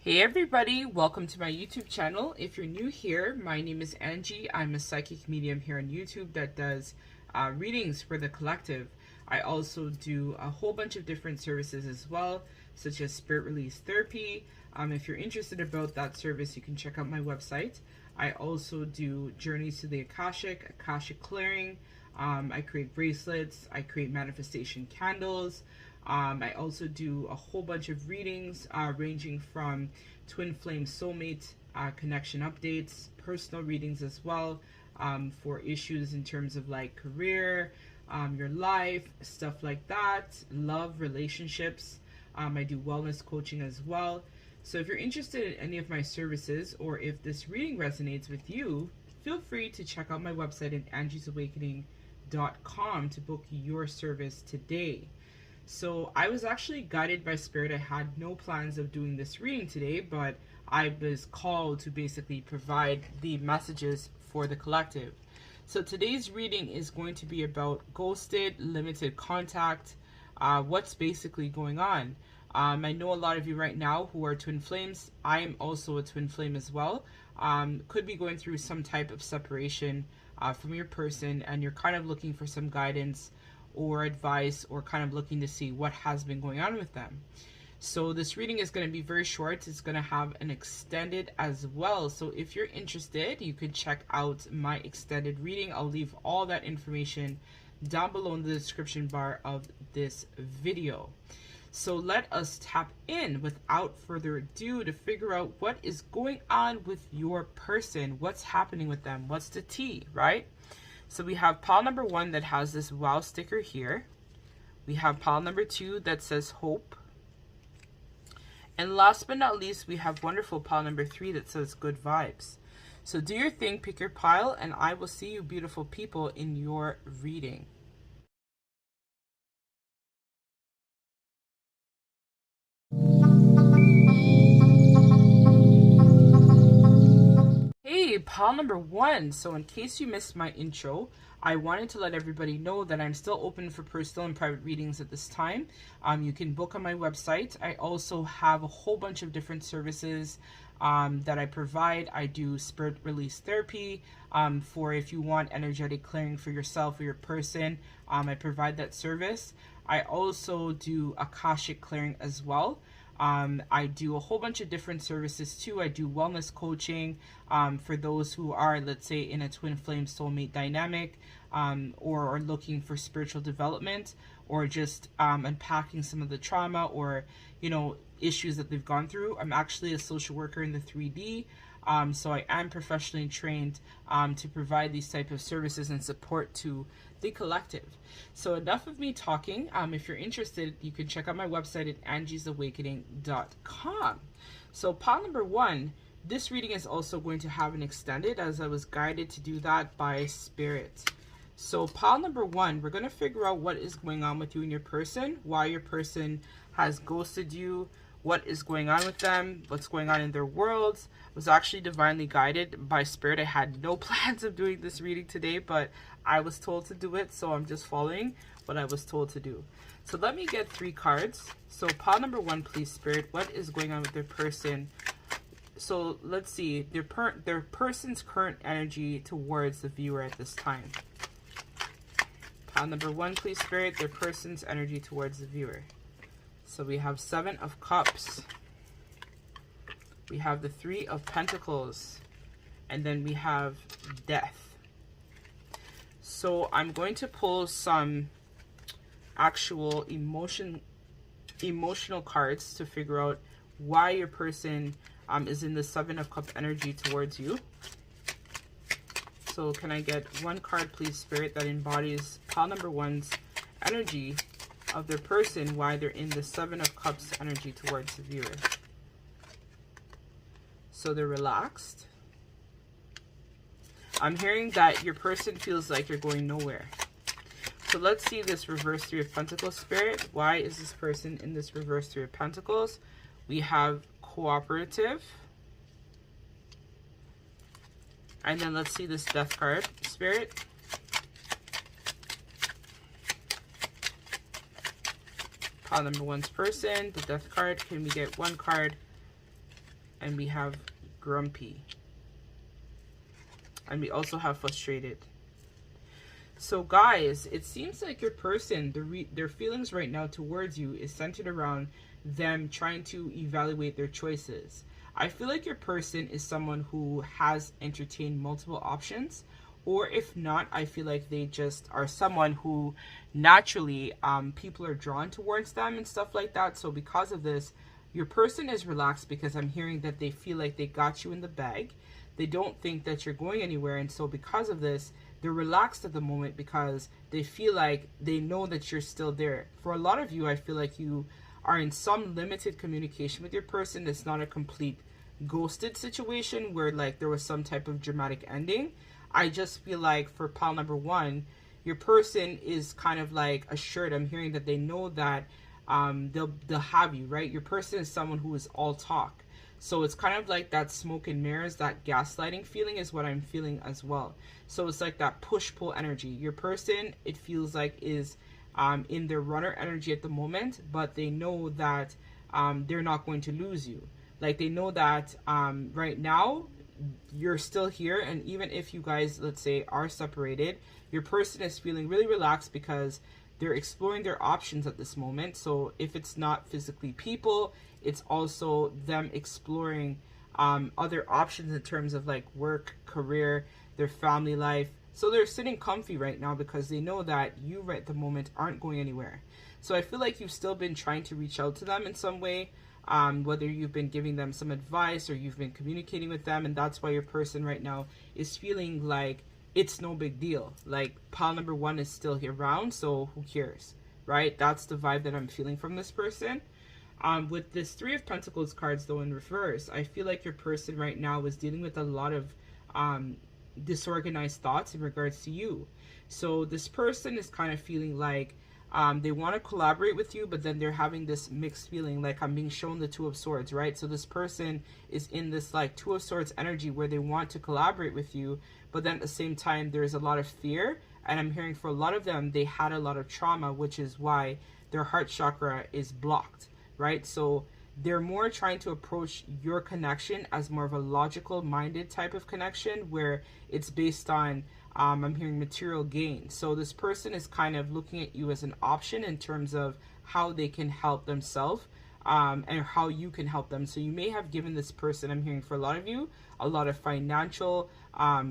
Hey everybody, welcome to my YouTube channel. If you're new here, my name is Angie. I'm a psychic medium here on YouTube that does readings for the collective. I also do a whole bunch of different services as well, such as spirit release therapy. If you're interested about that service, you can check out my website. I also do journeys to the Akashic clearing. I create bracelets, I create manifestation candles. I also do a whole bunch of readings ranging from twin flame soulmate connection updates, personal readings as well, for issues in terms of like career, your life, stuff like that, love, relationships. I do wellness coaching as well. So if you're interested in any of my services, or if this reading resonates with you, feel free to check out my website at angiesawakening.com to book your service today. So I was actually guided by spirit. I had no plans of doing this reading today, but I was called to basically provide the messages for the collective. So today's reading is going to be about ghosted, limited contact, what's basically going on. I know a lot of you right now who are twin flames. I am also a twin flame as well. Could be going through some type of separation from your person, and you're kind of looking for some guidance or advice, or kind of looking to see what has been going on with them. So this reading is going to be very short. It's going to have an extended as well. So if you're interested, you can check out my extended reading. I'll leave all that information down below in the description bar of this video. So let us tap in without further ado to figure out what is going on with your person. What's happening with them? What's the tea, right? So we have pile number 1 that has this wow sticker here. We have pile number 2 that says hope. And last but not least, we have wonderful pile number 3 that says good vibes. So do your thing, pick your pile, and I will see you beautiful people in your reading. Hey, pile number 1. So in case you missed my intro, I wanted to let everybody know that I'm still open for personal and private readings at this time. You can book on my website. I also have a whole bunch of different services that I provide. I do spirit release therapy for if you want energetic clearing for yourself or your person. I provide that service. I also do Akashic clearing as well. I do a whole bunch of different services too. I do wellness coaching for those who are, let's say, in a twin flame soulmate dynamic, or are looking for spiritual development, or just unpacking some of the trauma or, you know, issues that they've gone through. I'm actually a social worker in the 3D. So I am professionally trained to provide these type of services and support to the collective. So enough of me talking. If you're interested, you can check out my website at angiesawakening.com. So pile number 1, this reading is also going to have an extended, as I was guided to do that by spirit. So pile number 1, we're going to figure out what is going on with you and your person, why your person has ghosted you, what is going on with them, what's going on in their worlds. I was actually divinely guided by spirit. I had no plans of doing this reading today, but I was told to do it, so I'm just following what I was told to do. So let me get 3 cards. So pile number 1, please, spirit, what is going on with their person? So let's see, their person's current energy towards the viewer at this time. Pile number 1, please, spirit, their person's energy towards the viewer. So we have 7 of Cups. We have the 3 of Pentacles. And then we have Death. So I'm going to pull some actual emotional cards to figure out why your person is in the 7 of Cup energy towards you. So can I get 1 card, please, spirit, that embodies pile number 1's energy of their person, why they're in the 7 of Cups energy towards the viewer. So they're relaxed. I'm hearing that your person feels like you're going nowhere. So let's see this reverse 3 of Pentacles, spirit. Why is this person in this reverse 3 of Pentacles? We have cooperative. And then let's see this Death card, spirit. Pile number 1's person, the Death card. Can we get 1 card And we have grumpy. And we also have frustrated. So guys, it seems like your person, their feelings right now towards you is centered around them trying to evaluate their choices. I feel like your person is someone who has entertained multiple options, or if not, I feel like they just are someone who naturally people are drawn towards them and stuff like that. So because of this, your person is relaxed because I'm hearing that they feel like they got you in the bag. They don't think that you're going anywhere, and so because of this, they're relaxed at the moment because they feel like they know that you're still there. For a lot of you, I feel like you are in some limited communication with your person. It's not a complete ghosted situation where like there was some type of dramatic ending. I just feel like for pile number one, your person is kind of like assured. I'm hearing that they know that they'll have you, right? Your person is someone who is all talk. So it's kind of like that smoke and mirrors, that gaslighting feeling is what I'm feeling as well. So it's like that push-pull energy. Your person, it feels like, is in their runner energy at the moment, but they know that they're not going to lose you. Like they know that right now you're still here, and even if you guys, let's say, are separated, your person is feeling really relaxed because they're exploring their options at this moment. So if it's not physically people, it's also them exploring other options in terms of like work, career, their family life. So they're sitting comfy right now because they know that you right at the moment aren't going anywhere. So I feel like you've still been trying to reach out to them in some way, whether you've been giving them some advice or you've been communicating with them, and that's why your person right now is feeling like it's no big deal. Like pile number one is still here around, so who cares, right? That's the vibe that I'm feeling from this person. With this Three of Pentacles cards though in reverse, I feel like your person right now is dealing with a lot of disorganized thoughts in regards to you. So this person is kind of feeling like they want to collaborate with you, but then they're having this mixed feeling, like I'm being shown the Two of Swords, right? So this person is in this like Two of Swords energy where they want to collaborate with you, but then at the same time there's a lot of fear, and I'm hearing for a lot of them they had a lot of trauma, which is why their heart chakra is blocked, right? So they're more trying to approach your connection as more of a logical minded type of connection where it's based on I'm hearing material gain. So this person is kind of looking at you as an option in terms of how they can help themselves and how you can help them. So you may have given this person, I'm hearing for a lot of you, a lot of financial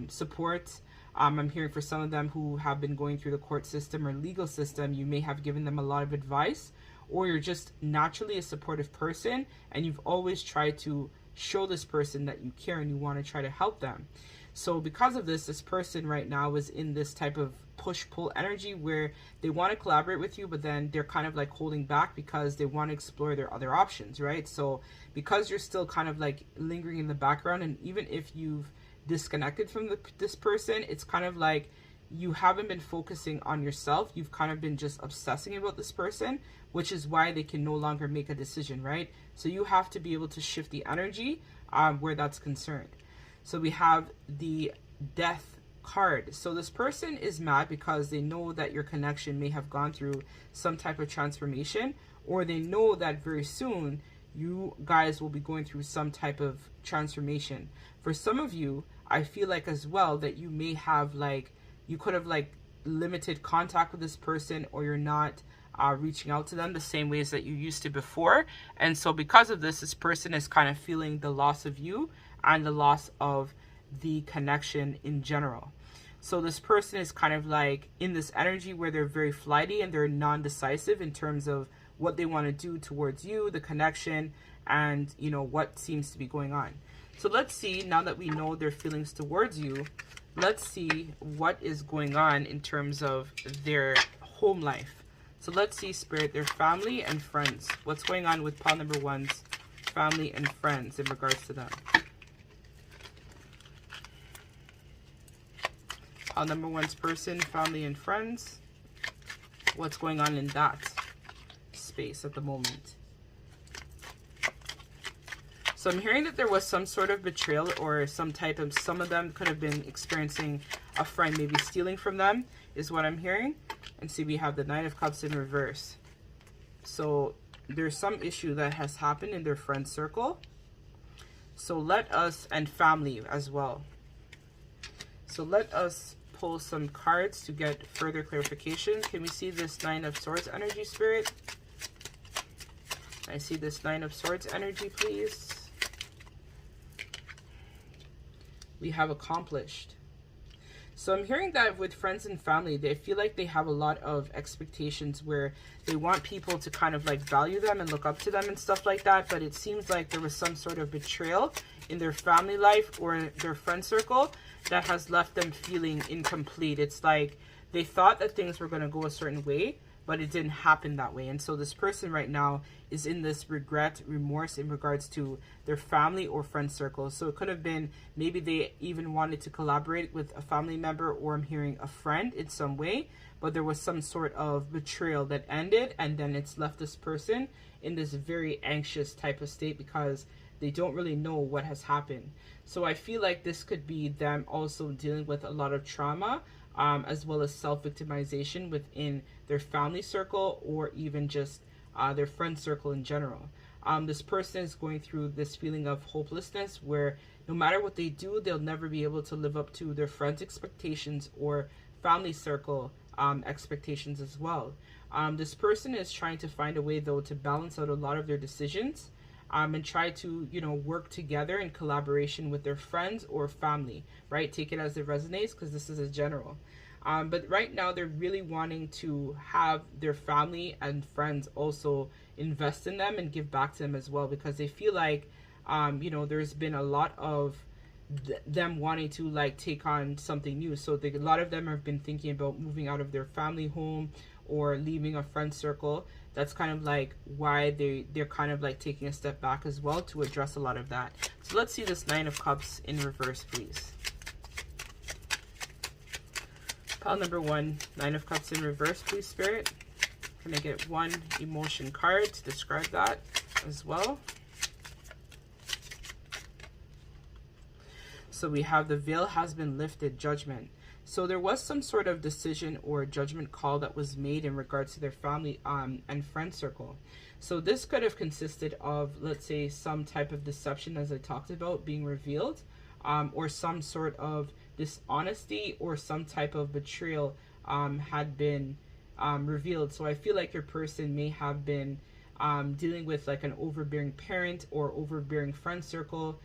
support. I'm hearing for some of them who have been going through the court system or legal system, you may have given them a lot of advice, or you're just naturally a supportive person and you've always tried to show this person that you care and you want to try to help them. So because of this person right now is in this type of push-pull energy where they want to collaborate with you, but then they're kind of like holding back because they want to explore their other options, right? So because you're still kind of like lingering in the background, and even if you've disconnected from this person, it's kind of like you haven't been focusing on yourself. You've kind of been just obsessing about this person, which is why they can no longer make a decision, right? So you have to be able to shift the energy where that's concerned. So we have the Death card. So this person is mad because they know that your connection may have gone through some type of transformation, or they know that very soon you guys will be going through some type of transformation. For some of you, I feel like as well that you may have like, you could have like limited contact with this person, or you're not reaching out to them the same ways that you used to before. And so because of this, this person is kind of feeling the loss of you and the loss of the connection in general. So this person is kind of like in this energy where they're very flighty and they're non-decisive in terms of what they want to do towards you, the connection, and you know what seems to be going on. So let's see, now that we know their feelings towards you, let's see what is going on in terms of their home life. So let's see, Spirit, their family and friends. What's going on with pile number one's family and friends in regards to them? Pile number one's person, family and friends. What's going on in that space at the moment? So I'm hearing that there was some sort of betrayal or some type of, some of them could have been experiencing a friend maybe stealing from them, is what I'm hearing. And see, we have the Knight of Cups in reverse. So there's some issue that has happened in their friend circle. So let us, and family as well. So let us pull some cards to get further clarification. Can we see this Nine of Swords energy, Spirit? I see this Nine of Swords energy, please. We have accomplished. So I'm hearing that with friends and family, they feel like they have a lot of expectations where they want people to kind of like value them and look up to them and stuff like that. But it seems like there was some sort of betrayal in their family life or their friend circle that has left them feeling incomplete. It's like they thought that things were going to go a certain way, but it didn't happen that way. And so this person right now is in this regret, remorse in regards to their family or friend circle. So it could have been maybe they even wanted to collaborate with a family member, or I'm hearing a friend in some way, but there was some sort of betrayal that ended, and then it's left this person in this very anxious type of state because they don't really know what has happened. So I feel like this could be them also dealing with a lot of trauma, as well as self-victimization within their family circle, or even just their friend circle in general. This person is going through this feeling of hopelessness where no matter what they do, they'll never be able to live up to their friends' expectations or family circle expectations as well. This person is trying to find a way, though, to balance out a lot of their decisions, and try to, work together in collaboration with their friends or family, right? Take it as it resonates, because this is a general. But right now, they're really wanting to have their family and friends also invest in them and give back to them as well, because they feel like, there's been a lot of them wanting to like take on something new. So a lot of them have been thinking about moving out of their family home or leaving a friend circle. That's kind of like why they're kind of like taking a step back as well to address a lot of that. So let's see this Nine of Cups in reverse, please. Pile number 1, Nine of Cups in reverse, please, Spirit. Can I get one emotion card to describe that as well? So we have the veil has been lifted, Judgment. So there was some sort of decision or judgment call that was made in regards to their family and friend circle. So this could have consisted of, let's say, some type of deception, as I talked about, being revealed, or some sort of dishonesty or some type of betrayal had been revealed. So I feel like your person may have been dealing with like an overbearing parent or overbearing friend circle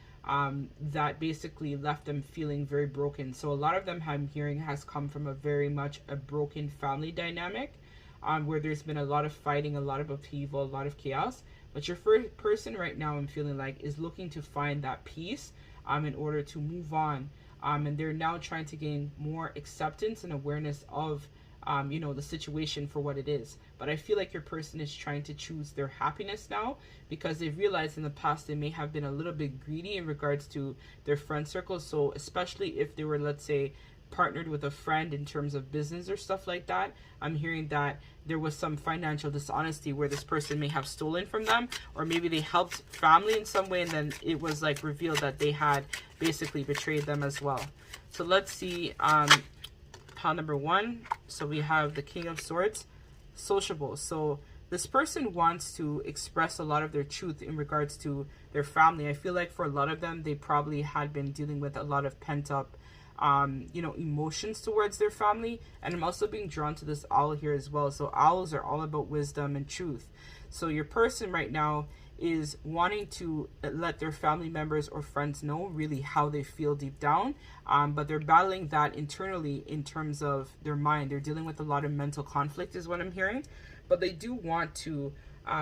that basically left them feeling very broken. So a lot of them I'm hearing has come from a very much a broken family dynamic, where there's been a lot of fighting, a lot of upheaval, a lot of chaos. But your first person right now, I'm feeling like, is looking to find that peace in order to move on. And they're now trying to gain more acceptance and awareness of the situation for what it is. But I feel like your person is trying to choose their happiness now, because they've realized in the past they may have been a little bit greedy in regards to their friend circle. So especially if they were, let's say, partnered with a friend in terms of business or stuff like that, I'm hearing that there was some financial dishonesty where this person may have stolen from them, or maybe they helped family in some way, and then it was like revealed that they had basically betrayed them as well. So let's see pile number 1. So we have the King of Swords, sociable. So this person wants to express a lot of their truth in regards to their family. I feel like for a lot of them, they probably had been dealing with a lot of pent up emotions towards their family. And I'm also being drawn to this owl here as well. So owls are all about wisdom and truth. So your person right now is wanting to let their family members or friends know really how they feel deep down, but they're battling that internally in terms of their mind. They're dealing with a lot of mental conflict is what I'm hearing, but they do want to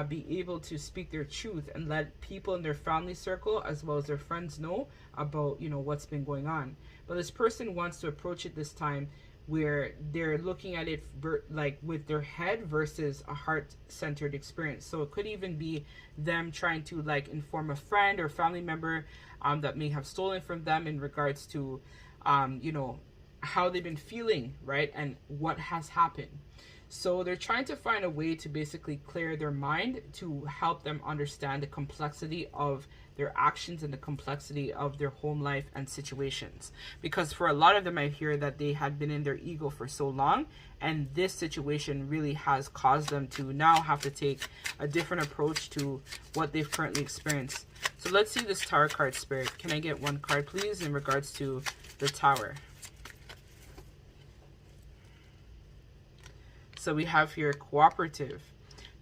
be able to speak their truth and let people in their family circle as well as their friends know about what's been going on. But this person wants to approach it this time where they're looking at it like with their head versus a heart-centered experience. So it could even be them trying to like inform a friend or family member that may have stolen from them in regards to how they've been feeling, right, and what has happened. So they're trying to find a way to basically clear their mind to help them understand the complexity of their actions and the complexity of their home life and situations. Because for a lot of them, I hear that they had been in their ego for so long, and this situation really has caused them to now have to take a different approach to what they've currently experienced. So let's see this Tower card, Spirit. Can I get one card, please, in regards to the Tower? So we have here cooperative.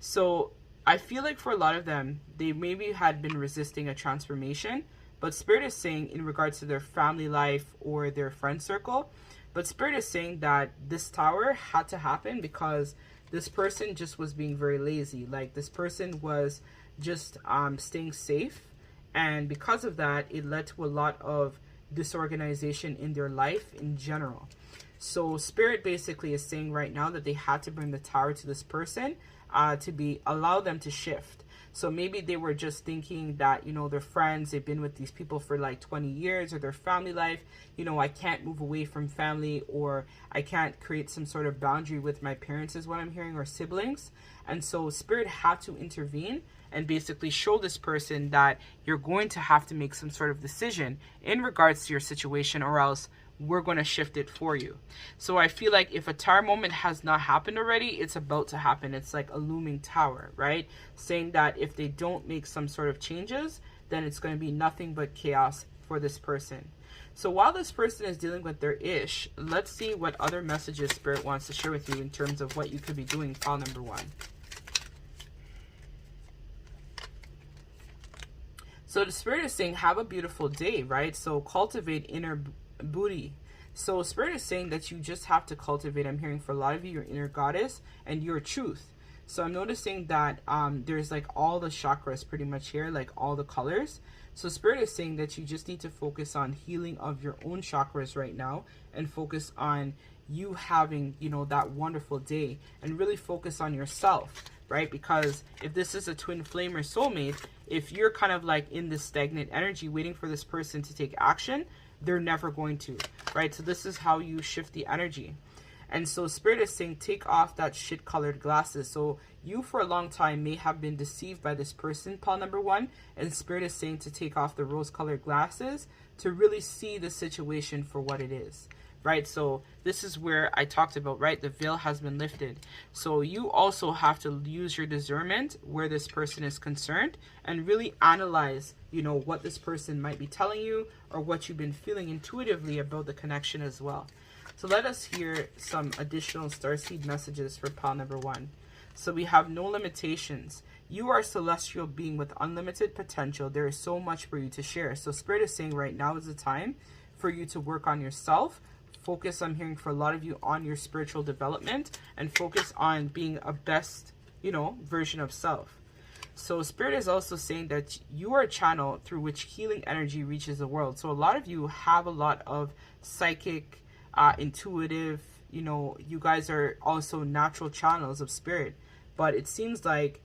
So I feel like for a lot of them, they maybe had been resisting a transformation, but Spirit is saying in regards to their family life or their friend circle, but Spirit is saying that this Tower had to happen because this person just was being very lazy. Like this person was just staying safe, and because of that, it led to a lot of disorganization in their life in general. So Spirit basically is saying right now that they had to bring the Tower to this person to allow them to shift. So maybe they were just thinking that, you know, their friends, they've been with these people for like 20 years, or their family life, you know, I can't move away from family, or I can't create some sort of boundary with my parents is what I'm hearing, or siblings. And so Spirit had to intervene and basically show this person that you're going to have to make some sort of decision in regards to your situation, or else we're going to shift it for you. So I feel like if a Tower moment has not happened already, it's about to happen. It's like a looming Tower, right? Saying that if they don't make some sort of changes, then it's going to be nothing but chaos for this person. So while this person is dealing with their ish, let's see what other messages Spirit wants to share with you in terms of what you could be doing, pile number 1. So the Spirit is saying, have a beautiful day, right? So cultivate inner booty. So Spirit is saying that you just have to cultivate, I'm hearing for a lot of you, your inner goddess and your truth. So I'm noticing that there's like all the chakras pretty much here, like all the colors. So Spirit is saying that you just need to focus on healing of your own chakras right now, and focus on you having, you know, that wonderful day, and really focus on yourself, right? Because if this is a twin flame or soulmate, if you're kind of like in this stagnant energy waiting for this person to take action, they're never going to, right? So this is how you shift the energy. And so Spirit is saying, take off that shit colored glasses. So you for a long time may have been deceived by this person, pile number 1, and Spirit is saying to take off the rose colored glasses to really see the situation for what it is, right? So this is where I talked about, right? The veil has been lifted. So you also have to use your discernment where this person is concerned, and really analyze, you know, what this person might be telling you, or what you've been feeling intuitively about the connection as well. So let us hear some additional starseed messages for pile number 1. So we have no limitations. You are a celestial being with unlimited potential. There is so much for you to share. So Spirit is saying right now is the time for you to work on yourself. Focus, I'm hearing for a lot of you, on your spiritual development, and focus on being a best, you know, version of self. So Spirit is also saying that you are a channel through which healing energy reaches the world. So a lot of you have a lot of psychic, intuitive, you know, you guys are also natural channels of Spirit, but it seems like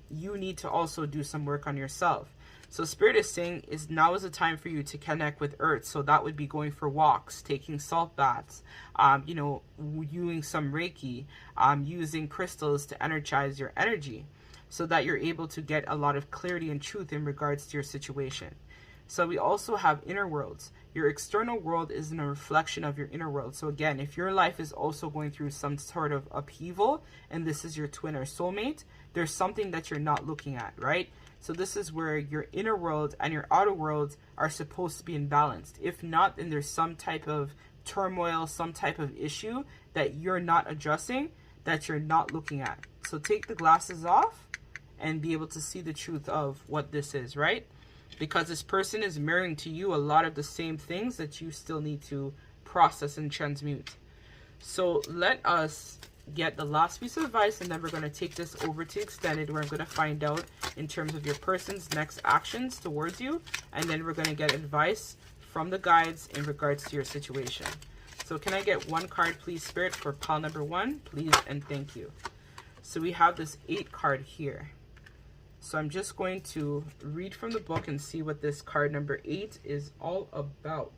you need to also do some work on yourself. So Spirit is saying now is the time for you to connect with Earth. So that would be going for walks, taking salt baths, you know, using some Reiki, using crystals to energize your energy, so that you're able to get a lot of clarity and truth in regards to your situation. So we also have inner worlds. Your external world is a reflection of your inner world. So again, if your life is also going through some sort of upheaval, and this is your twin or soulmate, there's something that you're not looking at, right? So this is where your inner world and your outer world are supposed to be in balance. If not, then there's some type of turmoil, some type of issue that you're not addressing, that you're not looking at. So take the glasses off and be able to see the truth of what this is, right? Because this person is mirroring to you a lot of the same things that you still need to process and transmute. So let us get the last piece of advice, and then we're going to take this over to extended, where I'm going to find out in terms of your person's next actions towards you, and then we're going to get advice from the guides in regards to your situation. So can I get one card, please, Spirit, for pile number 1, please, and thank you. So we have this 8 card here. So I'm just going to read from the book and see what this card number 8 is all about.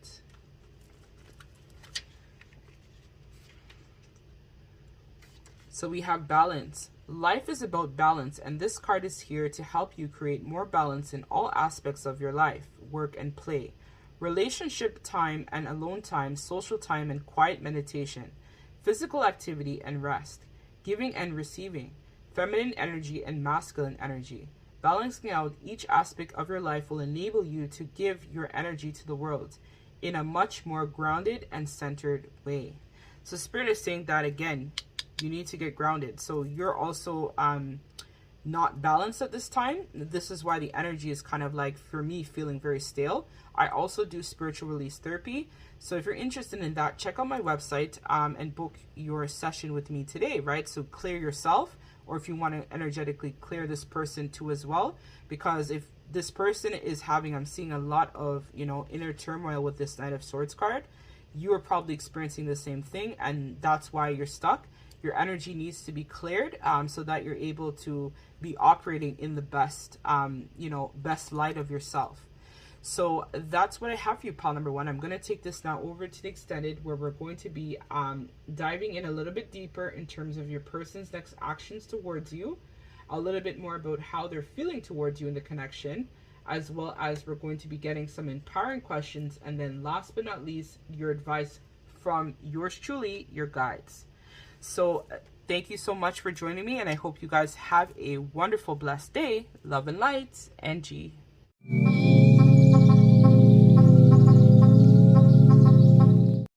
So we have balance. Life is about balance, and this card is here to help you create more balance in all aspects of your life, work and play, relationship time and alone time, social time and quiet meditation, physical activity and rest, giving and receiving, feminine energy and masculine energy. Balancing out each aspect of your life will enable you to give your energy to the world in a much more grounded and centered way. So Spirit is saying that again, you need to get grounded. So you're also not balanced at this time. This is why the energy is kind of like, for me, feeling very stale. I also do spiritual release therapy. So if you're interested in that, check out my website and book your session with me today, right? So clear yourself, or if you want to energetically clear this person too as well. Because if this person is having, I'm seeing a lot of, inner turmoil with this Knight of Swords card, you are probably experiencing the same thing, and that's why you're stuck. Your energy needs to be cleared so that you're able to be operating in the best, best light of yourself. So that's what I have for you, pile number one. I'm going to take this now over to the extended, where we're going to be diving in a little bit deeper in terms of your person's next actions towards you, a little bit more about how they're feeling towards you in the connection, as well as we're going to be getting some empowering questions, and then last but not least, your advice from yours truly, your guides. So thank you so much for joining me, and I hope you guys have a wonderful, blessed day. Love and light, Angie.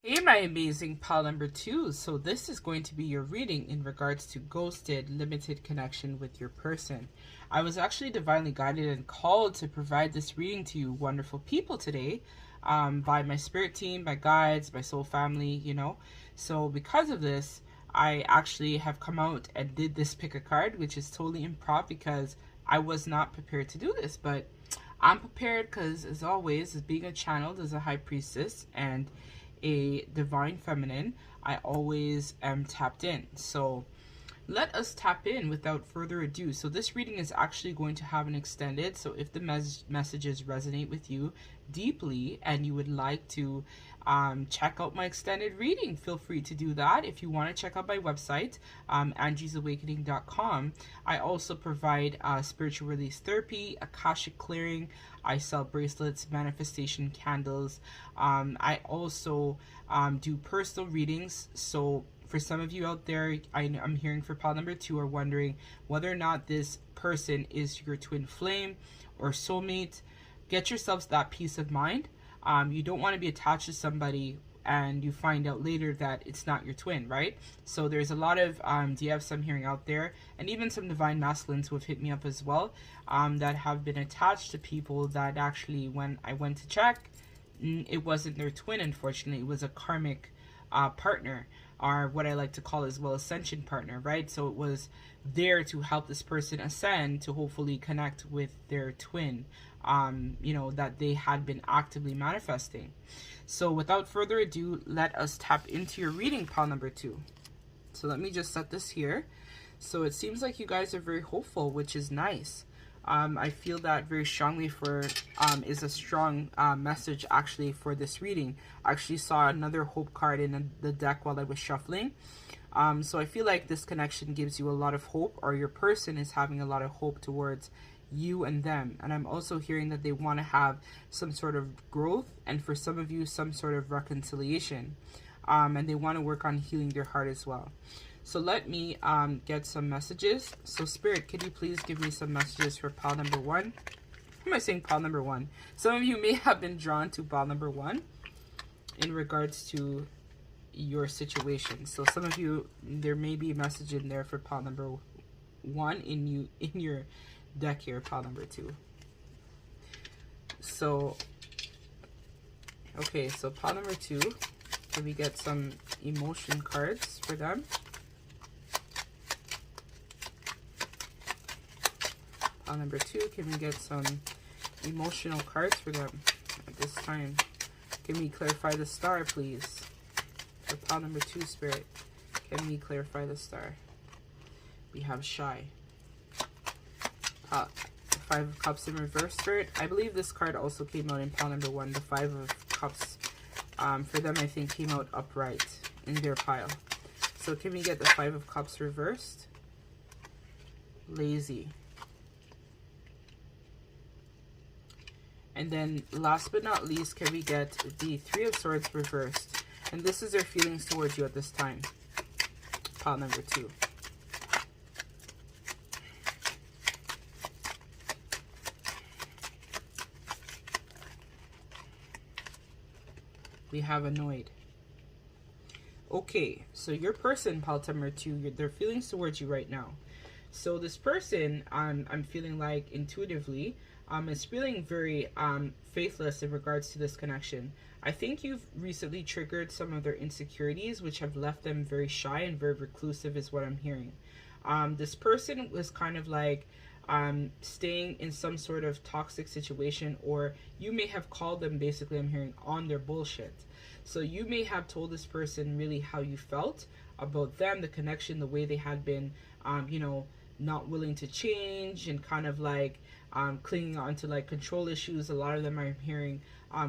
Hey, my amazing pile number two. So this is going to be your reading in regards to ghosted, limited connection with your person. I was actually divinely guided and called to provide this reading to you wonderful people today by my spirit team, my guides, my soul family, So because of this, I actually have come out and did this pick a card, which is totally improv because I was not prepared to do this, but I'm prepared because, as always, as being a channel, as a high priestess and a divine feminine, I always am tapped in. So let us tap in without further ado. So this reading is actually going to have an extended. So if the messages resonate with you deeply and you would like to check out my extended reading, feel free to do that. If you want to check out my website, angiesawakening.com, I also provide spiritual release therapy, Akashic clearing. I sell bracelets, manifestation candles. I also do personal readings. So for some of you out there, I'm hearing for pile number two, are wondering whether or not this person is your twin flame or soulmate. Get yourselves that peace of mind. You don't want to be attached to somebody and you find out later that it's not your twin, right? So there's a lot of DFs I'm hearing out there, and even some divine masculines who have hit me up as well, that have been attached to people that actually, when I went to check, it wasn't their twin, unfortunately. It was a karmic partner, or what I like to call as well, ascension partner, right? So it was there to help this person ascend to hopefully connect with their twin, that they had been actively manifesting. So without further ado, let us tap into your reading, pile number two. So let me just set this here. So it seems like you guys are very hopeful, which is nice. I feel that very strongly is a strong message actually for this reading. I actually saw another hope card in the deck while I was shuffling. So I feel like this connection gives you a lot of hope, or your person is having a lot of hope towards you and them. And I'm also hearing that they want to have some sort of growth, and for some of you, some sort of reconciliation. And they want to work on healing their heart as well. So let me get some messages. So Spirit, could you please give me some messages for pile number one? Why am I saying pile number one? Some of you may have been drawn to pile number one in regards to your situation. So some of you, there may be a message in there for pile number one in your deck here, pile number two. So, okay, so pile number two, can we get some emotion cards for them? Pile number two, can we get some emotional cards for them at this time? Can we clarify the star, please? For pile number two, Spirit, can we clarify the star? We have shy. Five of Cups in reverse, Spirit. I believe this card also came out in pile number one. The Five of Cups, for them, I think, came out upright in their pile. So can we get the Five of Cups reversed? Lazy. And then last but not least, can we get the Three of Swords reversed? And this is their feelings towards you at this time. Pile number 2. We have annoyed. Okay, so your person, pile number 2, their feelings towards you right now. So this person, I'm feeling like intuitively, is feeling very faithless in regards to this connection. I think you've recently triggered some of their insecurities, which have left them very shy and very reclusive, is what I'm hearing. This person was kind of like staying in some sort of toxic situation, or you may have called them, basically, I'm hearing, on their bullshit. So you may have told this person really how you felt about them, the connection, the way they had been, you know, not willing to change, and kind of like clinging on to like control issues. A lot of them I'm hearing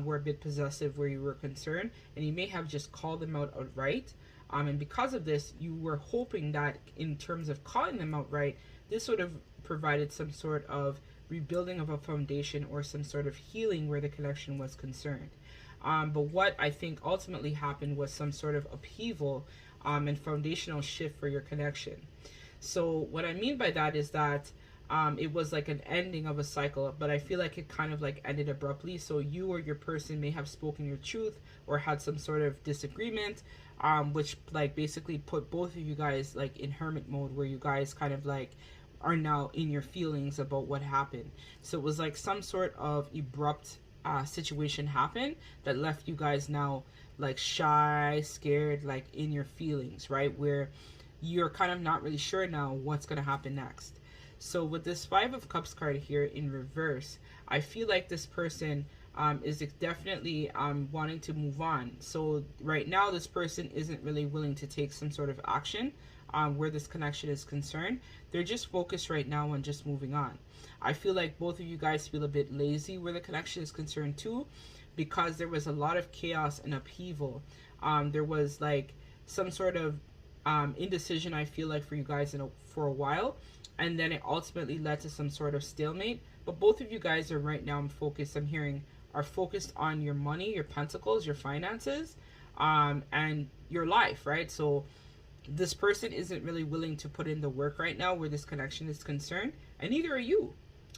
were a bit possessive where you were concerned, and you may have just called them out outright. And because of this, you were hoping that in terms of calling them outright, this would have provided some sort of rebuilding of a foundation or some sort of healing where the connection was concerned. But what I think ultimately happened was some sort of upheaval and foundational shift for your connection. So what I mean by that is that it was like an ending of a cycle, but I feel like it kind of like ended abruptly. So you or your person may have spoken your truth or had some sort of disagreement, which like basically put both of you guys like in hermit mode, where you guys kind of like are now in your feelings about what happened. So it was like some sort of abrupt situation happened that left you guys now like shy, scared, like in your feelings, right? Where you're kind of not really sure now what's going to happen next. So with this Five of Cups card here in reverse, I feel like this person is definitely wanting to move on. So right now, this person isn't really willing to take some sort of action where this connection is concerned. They're just focused right now on just moving on. I feel like both of you guys feel a bit lazy where the connection is concerned too, because there was a lot of chaos and upheaval. There was like some sort of indecision, I feel like, for you guys for a while, and then it ultimately led to some sort of stalemate. But both of you guys are right now, I'm hearing, are focused on your money, your pentacles, your finances, and your life, right? So this person isn't really willing to put in the work right now where this connection is concerned, and neither are you.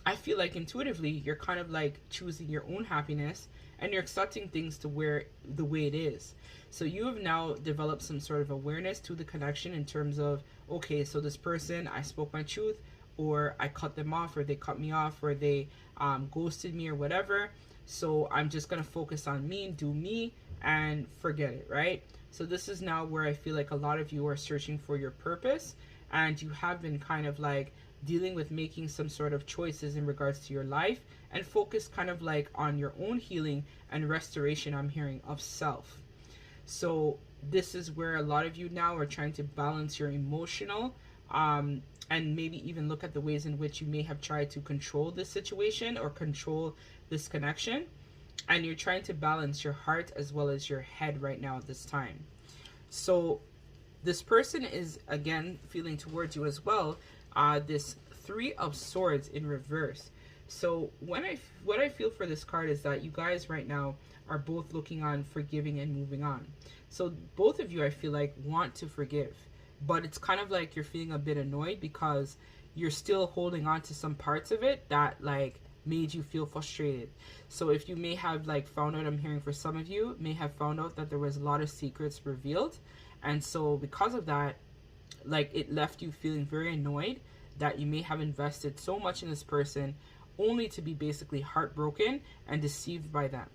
I feel like intuitively you're kind of like choosing your own happiness, and you're accepting things to where the way it is. So you have now developed some sort of awareness to the connection in terms of, okay, so this person, I spoke my truth, or I cut them off, or they cut me off, or they ghosted me, or whatever. So I'm just going to focus on me, do me, and forget it, right? So this is now where I feel like a lot of you are searching for your purpose, and you have been kind of like dealing with making some sort of choices in regards to your life, and focus kind of like on your own healing and restoration, I'm hearing, of self. So this is where a lot of you now are trying to balance your emotional and maybe even look at the ways in which you may have tried to control this situation or control this connection, and you're trying to balance your heart as well as your head right now at this time. So this person is again feeling towards you as well this Three of Swords in reverse. So what I feel for this card is that you guys right now are both looking on forgiving and moving on. So both of you, I feel like, want to forgive, but it's kind of like you're feeling a bit annoyed because you're still holding on to some parts of it that like made you feel frustrated. So if you may have like found out, I'm hearing for some of you, may have found out that there was a lot of secrets revealed, and so because of that, like it left you feeling very annoyed that you may have invested so much in this person only to be basically heartbroken and deceived by them.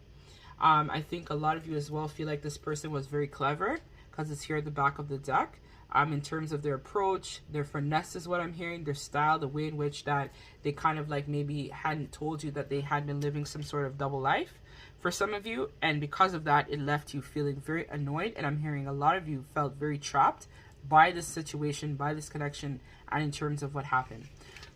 I think a lot of you as well feel like this person was very clever, because it's here at the back of the deck. In terms of their approach, their finesse is what I'm hearing, their style, the way in which that they kind of like maybe hadn't told you that they had been living some sort of double life for some of you. And because of that, it left you feeling very annoyed. And I'm hearing a lot of you felt very trapped by this situation, by this connection, and in terms of what happened.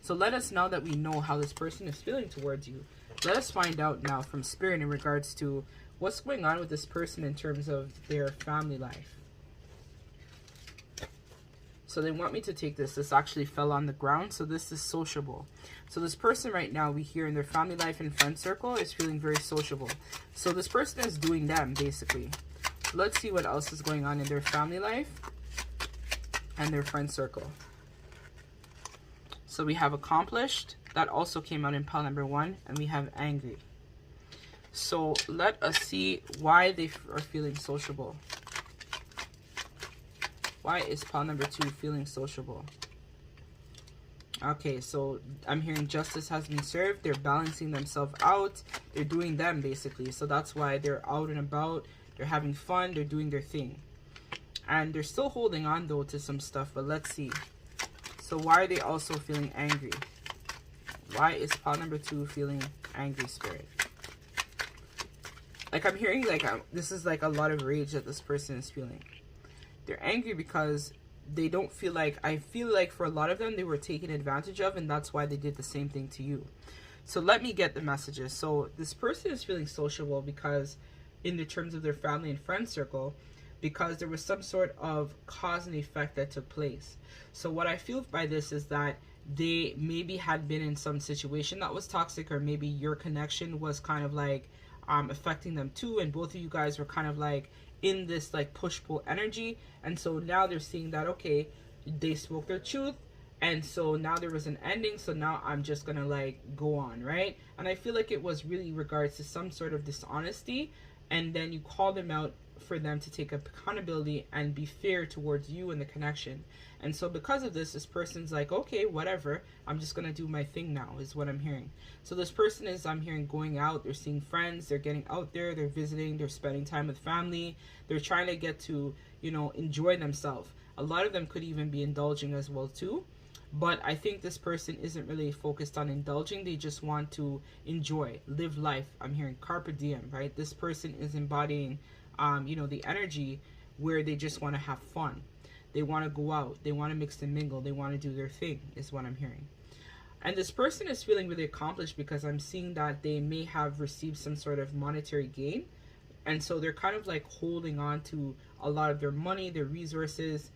So let us, now that we know how this person is feeling towards you, let us find out now from Spirit in regards to what's going on with this person in terms of their family life. So they want me to take this. This actually fell on the ground. So this is sociable. So this person right now, we hear in their family life and friend circle, is feeling very sociable. So this person is doing them, basically. Let's see what else is going on in their family life and their friend circle. So we have accomplished. That also came out in pile number 1. And we have angry. So let us see why they are feeling sociable. Why is pile number 2 feeling sociable? Okay, so I'm hearing justice has been served. They're balancing themselves out. They're doing them, basically. So that's why they're out and about. They're having fun. They're doing their thing. And they're still holding on, though, to some stuff. But let's see. So why are they also feeling angry? Why is pile number 2 feeling angry, Spirit? Like, I'm hearing, like, this is, like, a lot of rage that this person is feeling. They're angry because they don't feel like, I feel like for a lot of them, they were taken advantage of, and that's why they did the same thing to you. So let me get the messages. So this person is feeling sociable because, in the terms of their family and friend circle, because there was some sort of cause and effect that took place. So what I feel by this is that they maybe had been in some situation that was toxic, or maybe your connection was kind of like affecting them too, and both of you guys were kind of like in this like push-pull energy, and so now they're seeing that, okay, they spoke their truth, and so now there was an ending, so now I'm just gonna like go on, right? And I feel like it was really regards to some sort of dishonesty, and then you call them out for them to take accountability and be fair towards you and the connection. And so because of this, this person's like, okay, whatever, I'm just gonna do my thing now, is what I'm hearing. So this person is, I'm hearing, going out, they're seeing friends, they're getting out there, they're visiting, they're spending time with family, they're trying to get to, you know, enjoy themselves. A lot of them could even be indulging as well too. But I think this person isn't really focused on indulging. They just want to enjoy, live life. I'm hearing carpe diem, right? This person is embodying, you know, the energy where they just want to have fun. They want to go out. They want to mix and mingle. They want to do their thing, is what I'm hearing. And this person is feeling really accomplished because I'm seeing that they may have received some sort of monetary gain. And so they're kind of like holding on to a lot of their money, their resources.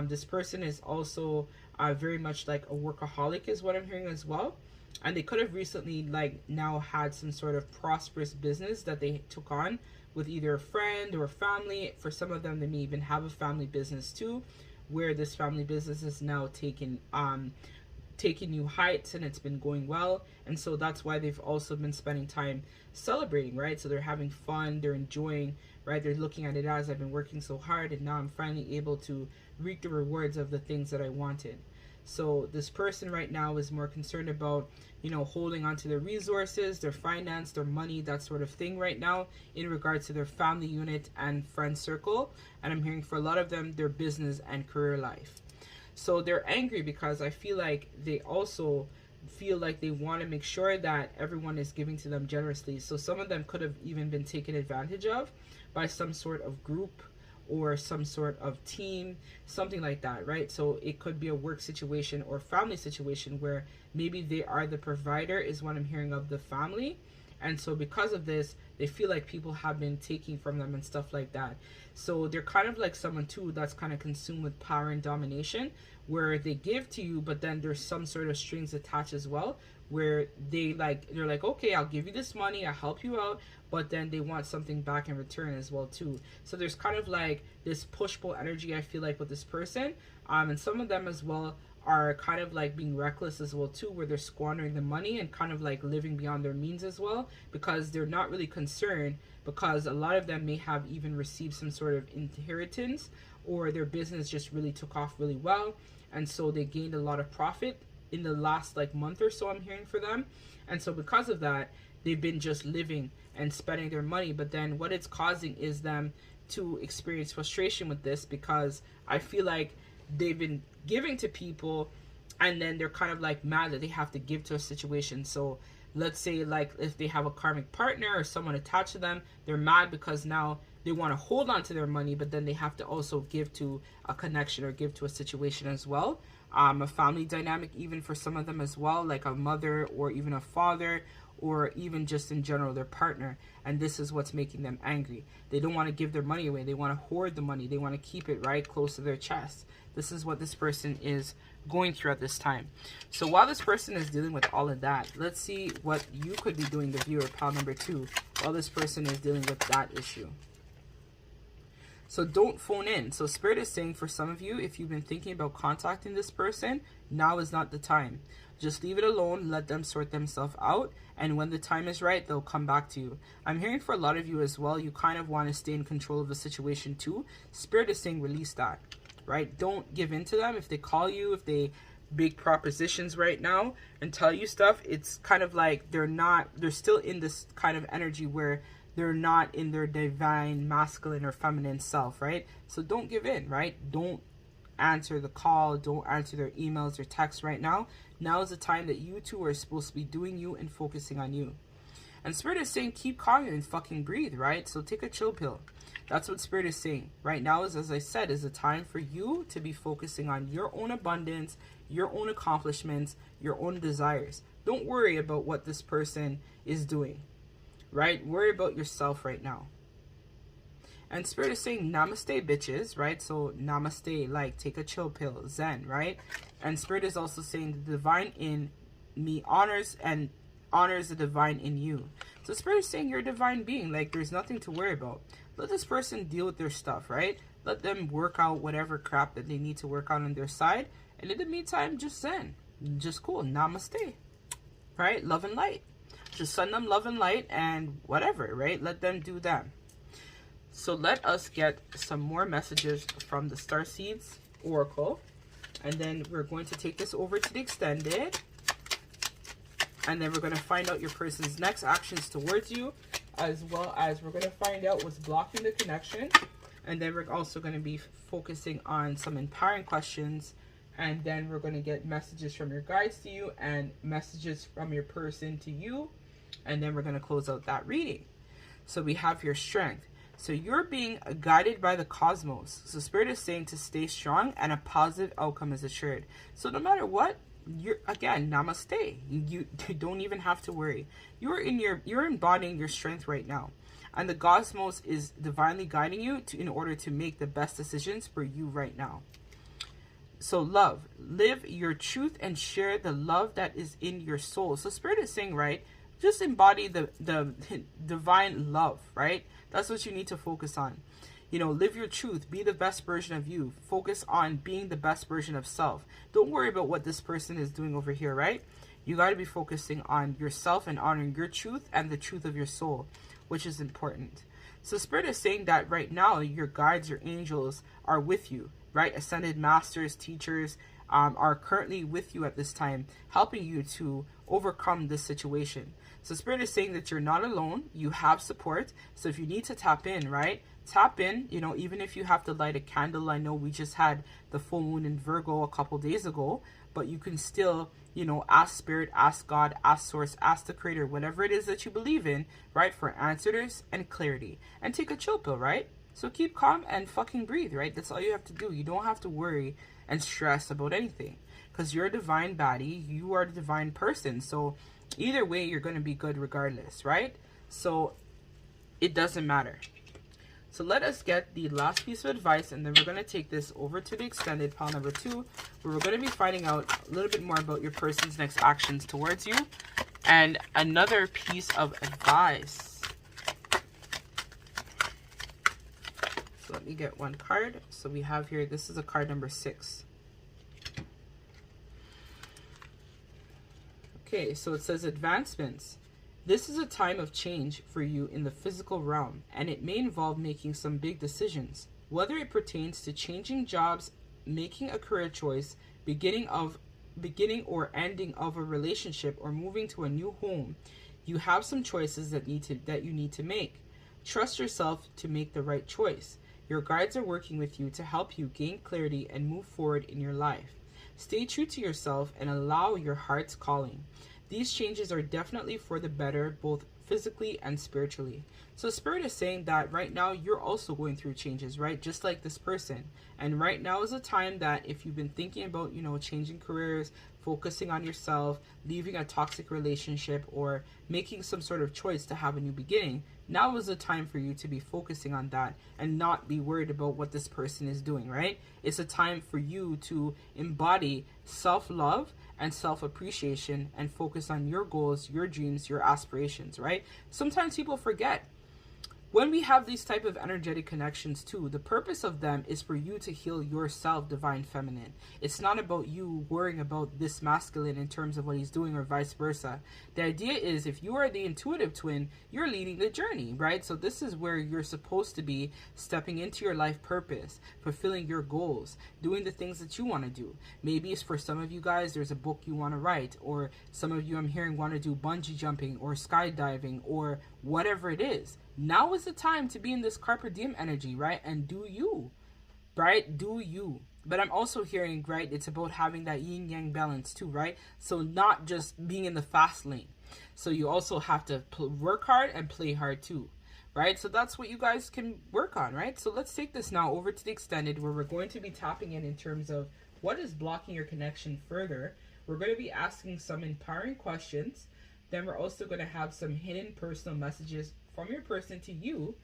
This person is also very much like a workaholic, is what I'm hearing as well. And they could have recently like now had some sort of prosperous business that they took on with either a friend or a family. For some of them, they may even have a family business too, where this family business is now taking new heights, and it's been going well. And so that's why they've also been spending time celebrating, right? So they're having fun, they're enjoying, right? They're looking at it as, I've been working so hard, and now I'm finally able to reap the rewards of the things that I wanted. So this person right now is more concerned about, you know, holding on to their resources, their finance, their money, that sort of thing right now in regards to their family unit and friend circle. And I'm hearing for a lot of them, their business and career life. So they're angry because I feel like they also feel like they want to make sure that everyone is giving to them generously. So some of them could have even been taken advantage of by some sort of group or some sort of team, something like that, right? So it could be a work situation or family situation where maybe they are the provider, is what I'm hearing, of the family. And so because of this, they feel like people have been taking from them and stuff like that. So they're kind of like someone too that's kind of consumed with power and domination, where they give to you, but then there's some sort of strings attached as well, where they're like, okay, I'll give you this money, I'll help you out, but then they want something back in return as well too. So there's kind of like this push-pull energy, I feel like, with this person. And some of them as well are kind of like being reckless as well too, where they're squandering the money and kind of like living beyond their means as well, because they're not really concerned, because a lot of them may have even received some sort of inheritance, or their business just really took off really well, and so they gained a lot of profit in the last like month or so, I'm hearing, for them. And so because of that, they've been just living and spending their money. But then what it's causing is them to experience frustration with this, because I feel like they've been giving to people, and then they're kind of like mad that they have to give to a situation. So let's say like if they have a karmic partner or someone attached to them, they're mad because now they want to hold on to their money, but then they have to also give to a connection or give to a situation as well. A family dynamic even for some of them as well, like a mother or even a father, or even just in general their partner, and this is what's making them angry. They don't want to give their money away. They want to hoard the money. They want to keep it right close to their chest. This is what this person is going through at this time. So while this person is dealing with all of that, let's see what you could be doing, the viewer, pile number 2, while this person is dealing with that issue. So don't phone in. So Spirit is saying for some of you, if you've been thinking about contacting this person, now is not the time. Just leave it alone, let them sort themselves out, and when the time is right, they'll come back to you. I'm hearing for a lot of you as well, you kind of want to stay in control of the situation too. Spirit is saying release that, right? Don't give in to them. If they call you, if they make propositions right now and tell you stuff, it's kind of like they're still in this kind of energy where they're not in their divine masculine or feminine self, right? So don't give in, right? Don't answer the call, don't answer their emails or texts right now. Now is the time that you two are supposed to be doing you and focusing on you. And Spirit is saying keep calm and fucking breathe, right? So take a chill pill. That's what Spirit is saying. Right now is, as I said, is a time for you to be focusing on your own abundance, your own accomplishments, your own desires. Don't worry about what this person is doing, right? Worry about yourself right now. And Spirit is saying namaste, bitches, right? So namaste, like take a chill pill, zen, right? And Spirit is also saying the divine in me honors the divine in you. So Spirit is saying you're a divine being, like there's nothing to worry about. Let this person deal with their stuff, right? Let them work out whatever crap that they need to work out on their side. And in the meantime, just zen, just cool, namaste, right? Love and light. Just send them love and light and whatever, right? Let them do them. So let us get some more messages from the Starseeds Oracle. And then we're going to take this over to the extended. And then we're going to find out your person's next actions towards you. As well as we're going to find out what's blocking the connection. And then we're also going to be focusing on some empowering questions. And then we're going to get messages from your guides to you and messages from your person to you. And then we're going to close out that reading. So we have your strength. So you're being guided by the cosmos. So Spirit is saying to stay strong and a positive outcome is assured. So no matter what, you're, again, namaste. You don't even have to worry. You're embodying your strength right now. And the cosmos is divinely guiding you in order to make the best decisions for you right now. So love, live your truth and share the love that is in your soul. So Spirit is saying, right, just embody the divine love, right? That's what you need to focus on. You know, live your truth. Be the best version of you. Focus on being the best version of self. Don't worry about what this person is doing over here, right? You got to be focusing on yourself and honoring your truth and the truth of your soul, which is important. So Spirit is saying that right now, your guides, your angels are with you, right? Ascended masters, teachers are currently with you at this time, helping you to overcome this situation. So Spirit is saying that you're not alone. You have support. So if you need to tap in, right? Tap in, you know, even if you have to light a candle. I know we just had the full moon in Virgo a couple days ago, but you can still, you know, ask Spirit, ask God, ask Source, ask the Creator, whatever it is that you believe in, right? For answers and clarity. And take a chill pill, right? So keep calm and fucking breathe, right? That's all you have to do. You don't have to worry and stress about anything because you're a divine baddie. You are the divine person. So either way, you're going to be good regardless, right? So it doesn't matter. So let us get the last piece of advice, and then we're going to take this over to the extended pile number 2, where we're going to be finding out a little bit more about your person's next actions towards you and another piece of advice. So let me get one card. So we have here, this is a card number 6. Okay, so it says advancements. This is a time of change for you in the physical realm, and it may involve making some big decisions. Whether it pertains to changing jobs, making a career choice, beginning or ending of a relationship, or moving to a new home, you have some choices that you need to make. Trust yourself to make the right choice. Your guides are working with you to help you gain clarity and move forward in your life. Stay true to yourself and allow your heart's calling. These changes are definitely for the better, both physically and spiritually. So Spirit is saying that right now you're also going through changes, right? Just like this person. And right now is a time that if you've been thinking about, you know, changing careers, focusing on yourself, leaving a toxic relationship, or making some sort of choice to have a new beginning, now is the time for you to be focusing on that and not be worried about what this person is doing, right? It's a time for you to embody self-love and self-appreciation and focus on your goals, your dreams, your aspirations, right? Sometimes people forget. When we have these type of energetic connections too, the purpose of them is for you to heal yourself, divine feminine. It's not about you worrying about this masculine in terms of what he's doing or vice versa. The idea is if you are the intuitive twin, you're leading the journey, right? So this is where you're supposed to be stepping into your life purpose, fulfilling your goals, doing the things that you want to do. Maybe it's for some of you guys, there's a book you want to write, or some of you I'm hearing want to do bungee jumping or skydiving or whatever it is. Now is the time to be in this carpe diem energy, right? And do you, right? Do you. But I'm also hearing, right, it's about having that yin yang balance too, right? So not just being in the fast lane. So you also have to work hard and play hard too, right? So that's what you guys can work on, right? So let's take this now over to the extended, where we're going to be tapping in terms of what is blocking your connection further. We're going to be asking some empowering questions. Then we're also going to have some hidden personal messages from your person to you,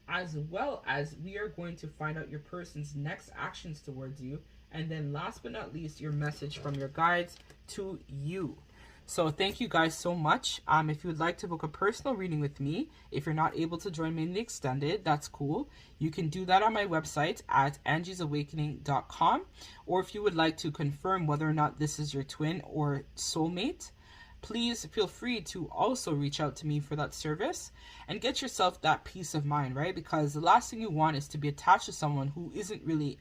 as well as we are going to find out your person's next actions towards you. And then last but not least, your message from your guides to you. So thank you guys so much. If you would like to book a personal reading with me, if you're not able to join me in the extended, that's cool. You can do that on my website at angiesawakening.com. Or if you would like to confirm whether or not this is your twin or soulmate, please feel free to also reach out to me for that service and get yourself that peace of mind, right? Because the last thing you want is to be attached to someone who isn't really,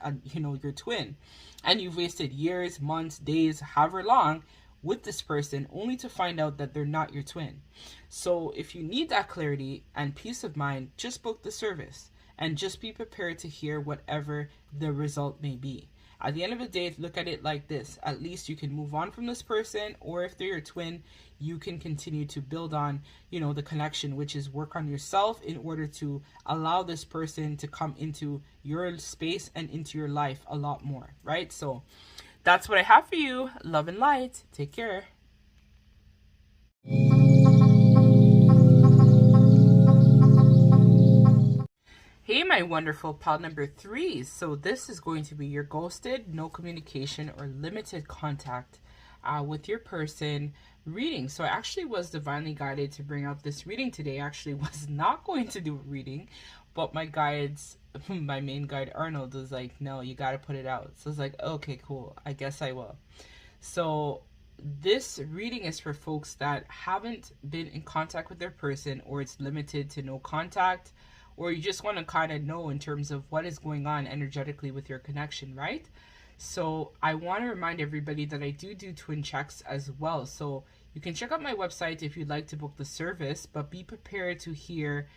your twin. And you've wasted years, months, days, however long with this person only to find out that they're not your twin. So if you need that clarity and peace of mind, just book the service and just be prepared to hear whatever the result may be. At the end of the day, look at it like this. At least you can move on from this person, or if they're your twin, you can continue to build on, the connection, which is work on yourself in order to allow this person to come into your space and into your life a lot more, right? So that's what I have for you. Love and light. Take care. Hey, my wonderful pal number 3. So this is going to be your ghosted, no communication, or limited contact with your person reading. So I actually was divinely guided to bring out this reading today. I actually was not going to do a reading, but my main guide Arnold was like, no, you got to put it out. So I was like, okay, cool. I guess I will. So this reading is for folks that haven't been in contact with their person, or it's limited to no contact, or you just want to kind of know in terms of what is going on energetically with your connection, right? So I want to remind everybody that I do twin checks as well. So you can check out my website if you'd like to book the service, but be prepared to hear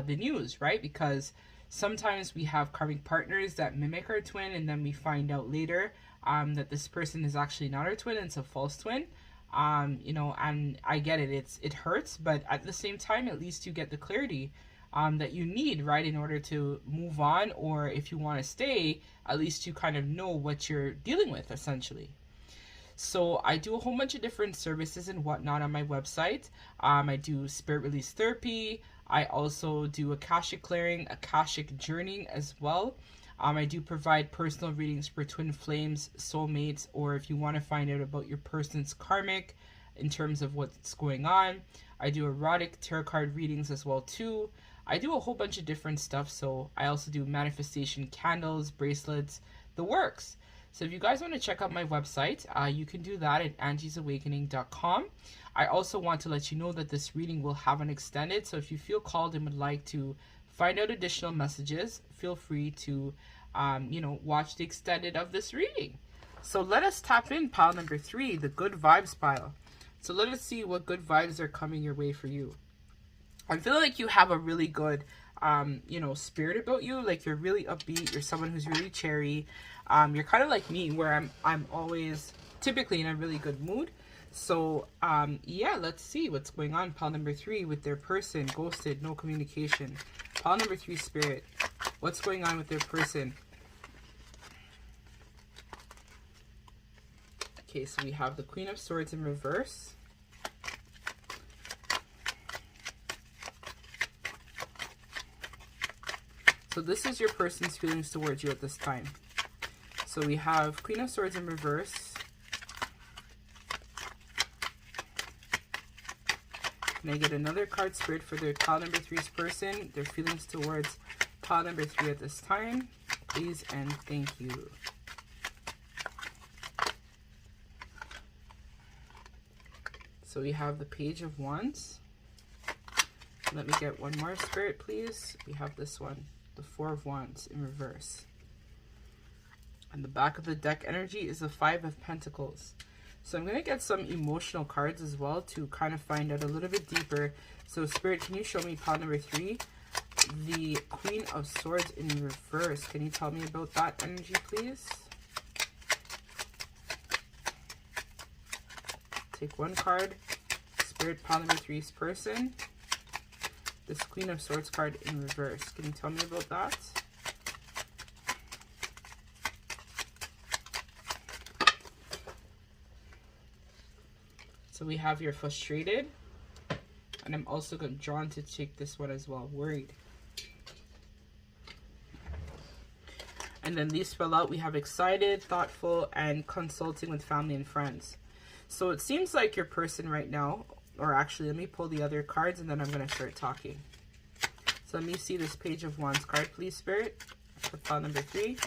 the news, right? Because sometimes we have karmic partners that mimic our twin, and then we find out later that this person is actually not our twin, and it's a false twin. And I get it, it hurts, but at the same time, at least you get the clarity that you need, right, in order to move on, or if you want to stay, at least you kind of know what you're dealing with, essentially. So I do a whole bunch of different services and whatnot on my website. I do spirit release therapy. I also do Akashic clearing, Akashic journeying as well. I do provide personal readings for twin flames, soulmates, or if you want to find out about your person's karmic in terms of what's going on. I do erotic tarot card readings as well too. I do a whole bunch of different stuff. So I also do manifestation candles, bracelets, the works. So if you guys want to check out my website, you can do that at angiesawakening.com. I also want to let you know that this reading will have an extended. So if you feel called and would like to find out additional messages, feel free to, watch the extended of this reading. So let us tap in pile number 3, the good vibes pile. So let us see what good vibes are coming your way for you. I feel like you have a really good, spirit about you. Like you're really upbeat. You're someone who's really cherry. You're kind of like me, where I'm always typically in a really good mood. So, let's see what's going on. Pile number 3 with their person, ghosted, no communication. Pile number 3, spirit. What's going on with their person? Okay, so we have the Queen of Swords in reverse. So this is your person's feelings towards you at this time. So we have Queen of Swords in reverse. Can I get another card, Spirit, for their pile number 3's person, their feelings towards pile number 3 at this time, please and thank you. So we have the Page of Wands. Let me get one more, Spirit, please. We have this one, the Four of Wands in reverse. And the back of the deck energy is the Five of Pentacles. So I'm going to get some emotional cards as well to kind of find out a little bit deeper. So Spirit, can you show me pile number 3? The Queen of Swords in reverse. Can you tell me about that energy, please? Take one card. Spirit, pile number 3's person. This Queen of Swords card in reverse. Can you tell me about that? So we have your frustrated. And I'm also drawn to take this one as well. Worried. And then these spell out. We have excited, thoughtful, and consulting with family and friends. So it seems like your person right now, or actually let me pull the other cards and then I'm going to start talking. So let me see this Page of Wands card, please, Spirit, for pile number 3.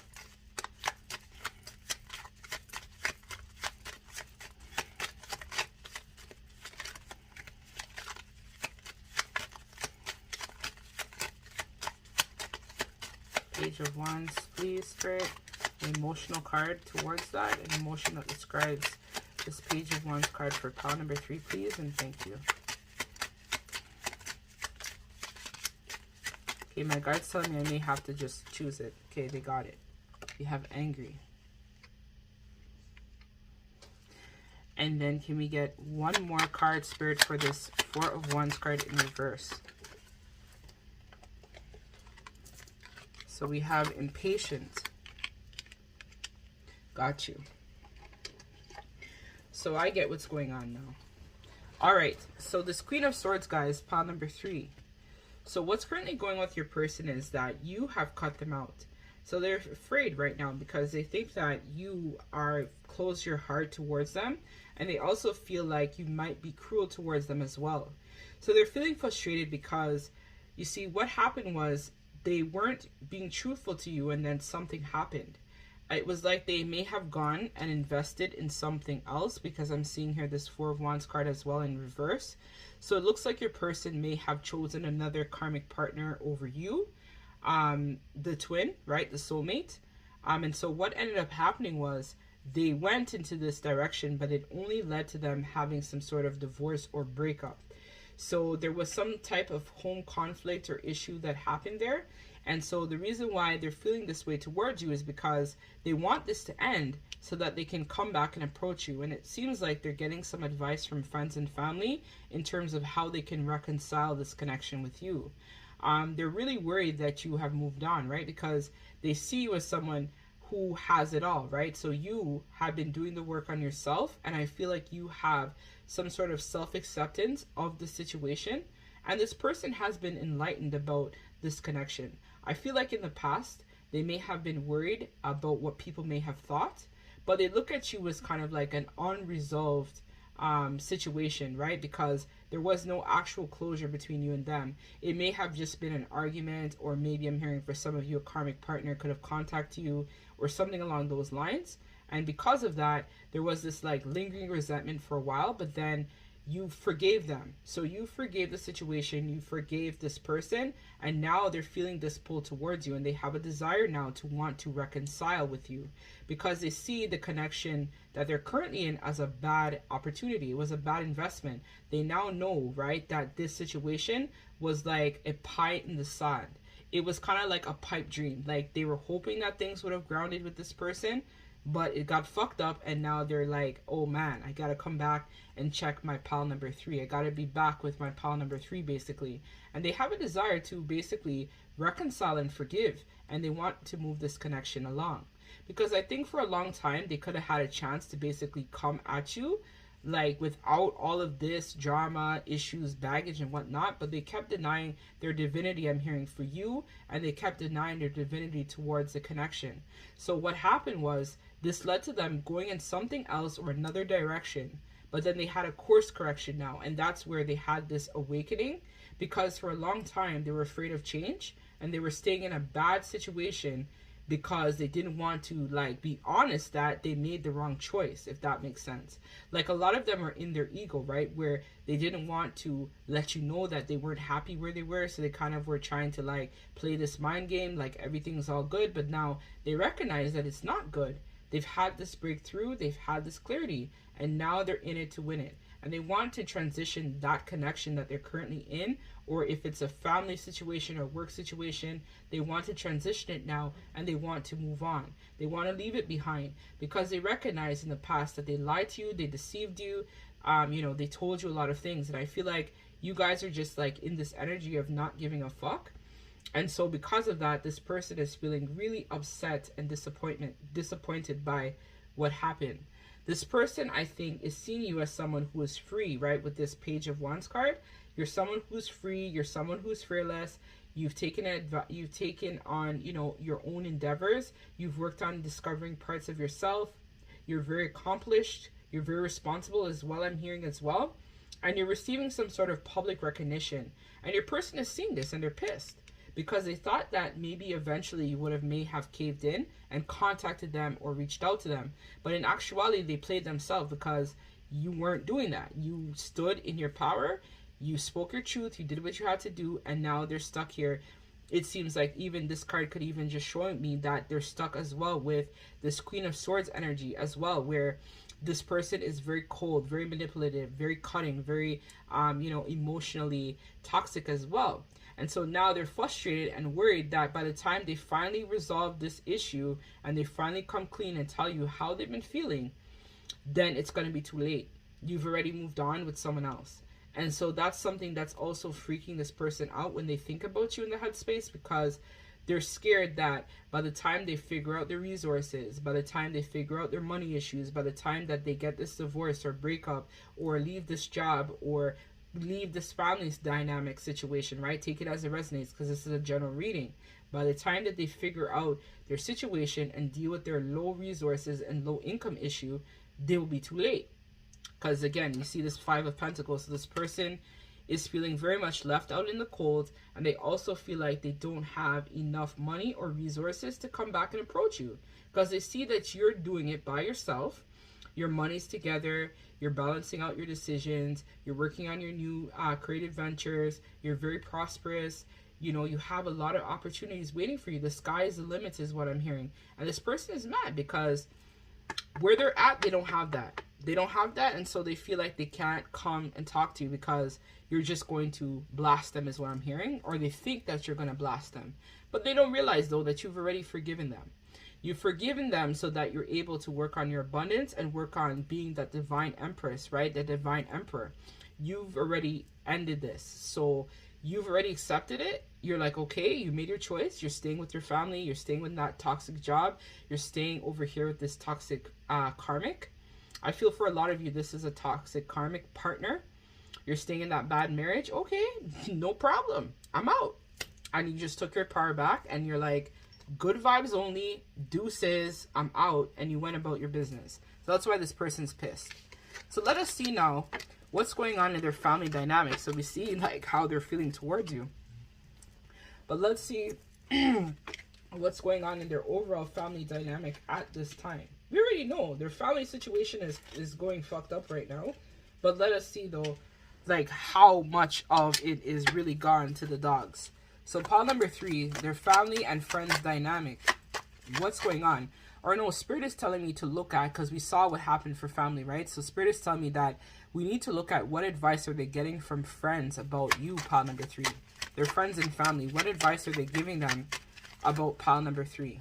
Page of Wands, please, Spirit. An emotional card towards that, an emotion that describes this Page of Wands card for pile number 3, please, and thank you. Okay, my guide's telling me I may have to just choose it. Okay, they got it. We have angry. And then can we get one more card, Spirit, for this Four of Wands card in reverse? So we have impatient. Got you. So I get what's going on now. All right, so this Queen of Swords, guys, pile number 3. So what's currently going on with your person is that you have cut them out. So they're afraid right now because they think that you are close your heart towards them. And they also feel like you might be cruel towards them as well. So they're feeling frustrated because, you see, what happened was they weren't being truthful to you and then something happened. It was like they may have gone and invested in something else, because I'm seeing here this Four of Wands card as well in reverse. So it looks like your person may have chosen another karmic partner over you, the twin, right, the soulmate. And so what ended up happening was they went into this direction, but it only led to them having some sort of divorce or breakup. So there was some type of home conflict or issue that happened there. And so the reason why they're feeling this way towards you is because they want this to end so that they can come back and approach you. And it seems like they're getting some advice from friends and family in terms of how they can reconcile this connection with you. They're really worried that you have moved on, right? Because they see you as someone who has it all, right? So you have been doing the work on yourself, and I feel like you have some sort of self-acceptance of the situation, and this person has been enlightened about this connection. I feel like in the past they may have been worried about what people may have thought, but they look at you as kind of like an unresolved situation, right? Because there was no actual closure between you and them. It may have just been an argument, or maybe I'm hearing for some of you a karmic partner could have contacted you or something along those lines. And because of that, there was this like lingering resentment for a while, but then you forgave them. So you forgave the situation, you forgave this person, and now they're feeling this pull towards you, and they have a desire now to want to reconcile with you because they see the connection that they're currently in as a bad opportunity. It was a bad investment. They now know, right, that this situation was like a pie in the sand. It was kind of like a pipe dream. Like they were hoping that things would have grounded with this person, but it got fucked up, and now they're like, oh man, I gotta come back and check my pile number 3. I gotta be back with my pile number 3, basically. And they have a desire to basically reconcile and forgive, and they want to move this connection along. Because I think for a long time they could have had a chance to basically come at you like without all of this drama, issues, baggage, and whatnot, but they kept denying their divinity, I'm hearing, for you, and they kept denying their divinity towards the connection. So what happened was this led to them going in something else or another direction, but then they had a course correction now, and that's where they had this awakening, because for a long time they were afraid of change and they were staying in a bad situation because they didn't want to like be honest that they made the wrong choice, if that makes sense. Like a lot of them are in their ego, right, where they didn't want to let you know that they weren't happy where they were, so they kind of were trying to like play this mind game like everything's all good, but now they recognize that it's not good. They've had this breakthrough, they've had this clarity, and now they're in it to win it. And they want to transition that connection that they're currently in, or if it's a family situation or work situation, they want to transition it now and they want to move on. They want to leave it behind because they recognize in the past that they lied to you, they deceived you, they told you a lot of things. And I feel like you guys are just like in this energy of not giving a fuck. And so because of that, this person is feeling really upset and disappointed by what happened. This person, I think, is seeing you as someone who is free, right? With this Page of Wands card, you're someone who's free. You're someone who's fearless. You've taken on, your own endeavors. You've worked on discovering parts of yourself. You're very accomplished. You're very responsible as well, I'm hearing as well. And you're receiving some sort of public recognition. And your person is seeing this and they're pissed, because they thought that maybe eventually you may have caved in and contacted them or reached out to them. But in actuality, they played themselves because you weren't doing that. You stood in your power, you spoke your truth, you did what you had to do, and now they're stuck here. It seems like even this card could even just show me that they're stuck as well with this Queen of Swords energy as well, where this person is very cold, very manipulative, very cutting, very, emotionally toxic as well. And so now they're frustrated and worried that by the time they finally resolve this issue and they finally come clean and tell you how they've been feeling, then it's going to be too late. You've already moved on with someone else. And so that's something that's also freaking this person out when they think about you in the headspace, because they're scared that by the time they figure out their resources, by the time they figure out their money issues, by the time that they get this divorce or breakup or leave this job or leave this family's dynamic situation, right? Take it as it resonates, because this is a general reading. By the time that they figure out their situation and deal with their low resources and low income issue, they will be too late. Because again, you see this Five of Pentacles, so this person is feeling very much left out in the cold, and they also feel like they don't have enough money or resources to come back and approach you, because they see that you're doing it by yourself. Your money's together, you're balancing out your decisions, you're working on your new creative ventures, you're very prosperous, you have a lot of opportunities waiting for you. The sky is the limit is what I'm hearing. And this person is mad because where they're at, they don't have that. They don't have that, and so they feel like they can't come and talk to you because you're just going to blast them is what I'm hearing, or they think that you're going to blast them. But they don't realize, though, that you've already forgiven them. You've forgiven them so that you're able to work on your abundance and work on being that divine empress, right? The divine emperor. You've already ended this. So you've already accepted it. You're like, okay, you made your choice. You're staying with your family. You're staying with that toxic job. You're staying over here with this toxic karmic. I feel for a lot of you, this is a toxic karmic partner. You're staying in that bad marriage. Okay, no problem. I'm out. And you just took your power back and you're like, good vibes only, deuces, I'm out, and you went about your business. So that's why this person's pissed. So let us see now what's going on in their family dynamic. So we see like how they're feeling towards you. But let's see what's going on in their overall family dynamic at this time. We already know their family situation is going fucked up right now. But let us see though, like how much of it is really gone to the dogs. So pile number 3, their family and friends dynamic. What's going on? Or no, Spirit is telling me to look at, because we saw what happened for family, right? So Spirit is telling me that we need to look at what advice are they getting from friends about you, pile number 3. Their friends and family. What advice are they giving them about pile number 3?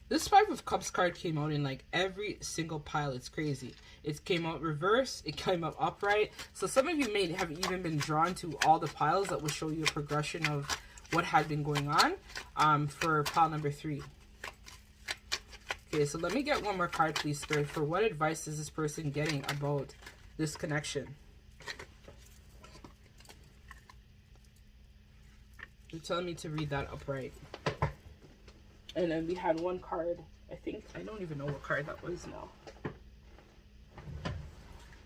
This Five of Cups card came out in like every single pile. It's crazy. It came out reverse. It came out upright. So some of you may have even been drawn to all the piles that will show you a progression of what had been going on for pile number 3. Okay, so let me get one more card, please, Spirit, for what advice is this person getting about this connection? They're telling me to read that upright. And then we had one card. I don't even know what card that was now.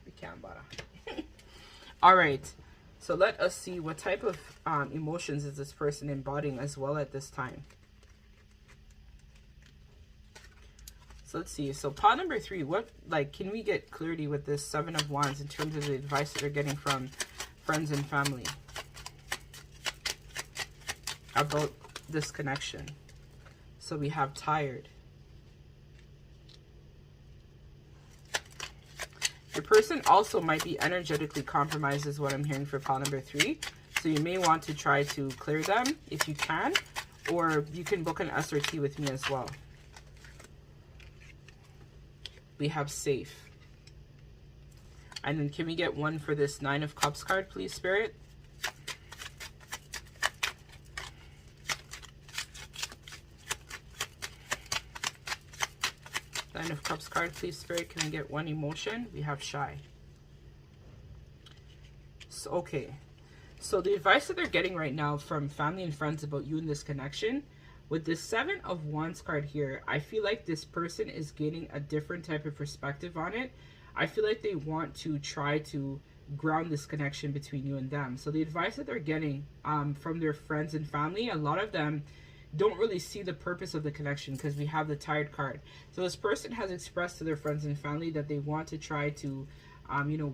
We can't bother. All right. So let us see what type of emotions is this person embodying as well at this time. So let's see. So pile number 3, can we get clarity with this 7 of Wands in terms of the advice that they're getting from friends and family about this connection? So we have tired. Your person also might be energetically compromised is what I'm hearing for pile number 3. So you may want to try to clear them if you can, or you can book an SRT with me as well. We have safe. And then can we get one for this 9 of Cups card, please, Spirit? Nine of Cups card, please, Spirit. Can we get one emotion? We have shy. So, okay. So the advice that they're getting right now from family and friends about you and this connection, with this 7 of Wands card here, I feel like this person is getting a different type of perspective on it. I feel like they want to try to ground this connection between you and them. So the advice that they're getting from their friends and family, a lot of them don't really see the purpose of the connection because we have the tired card. So this person has expressed to their friends and family that they want to try to,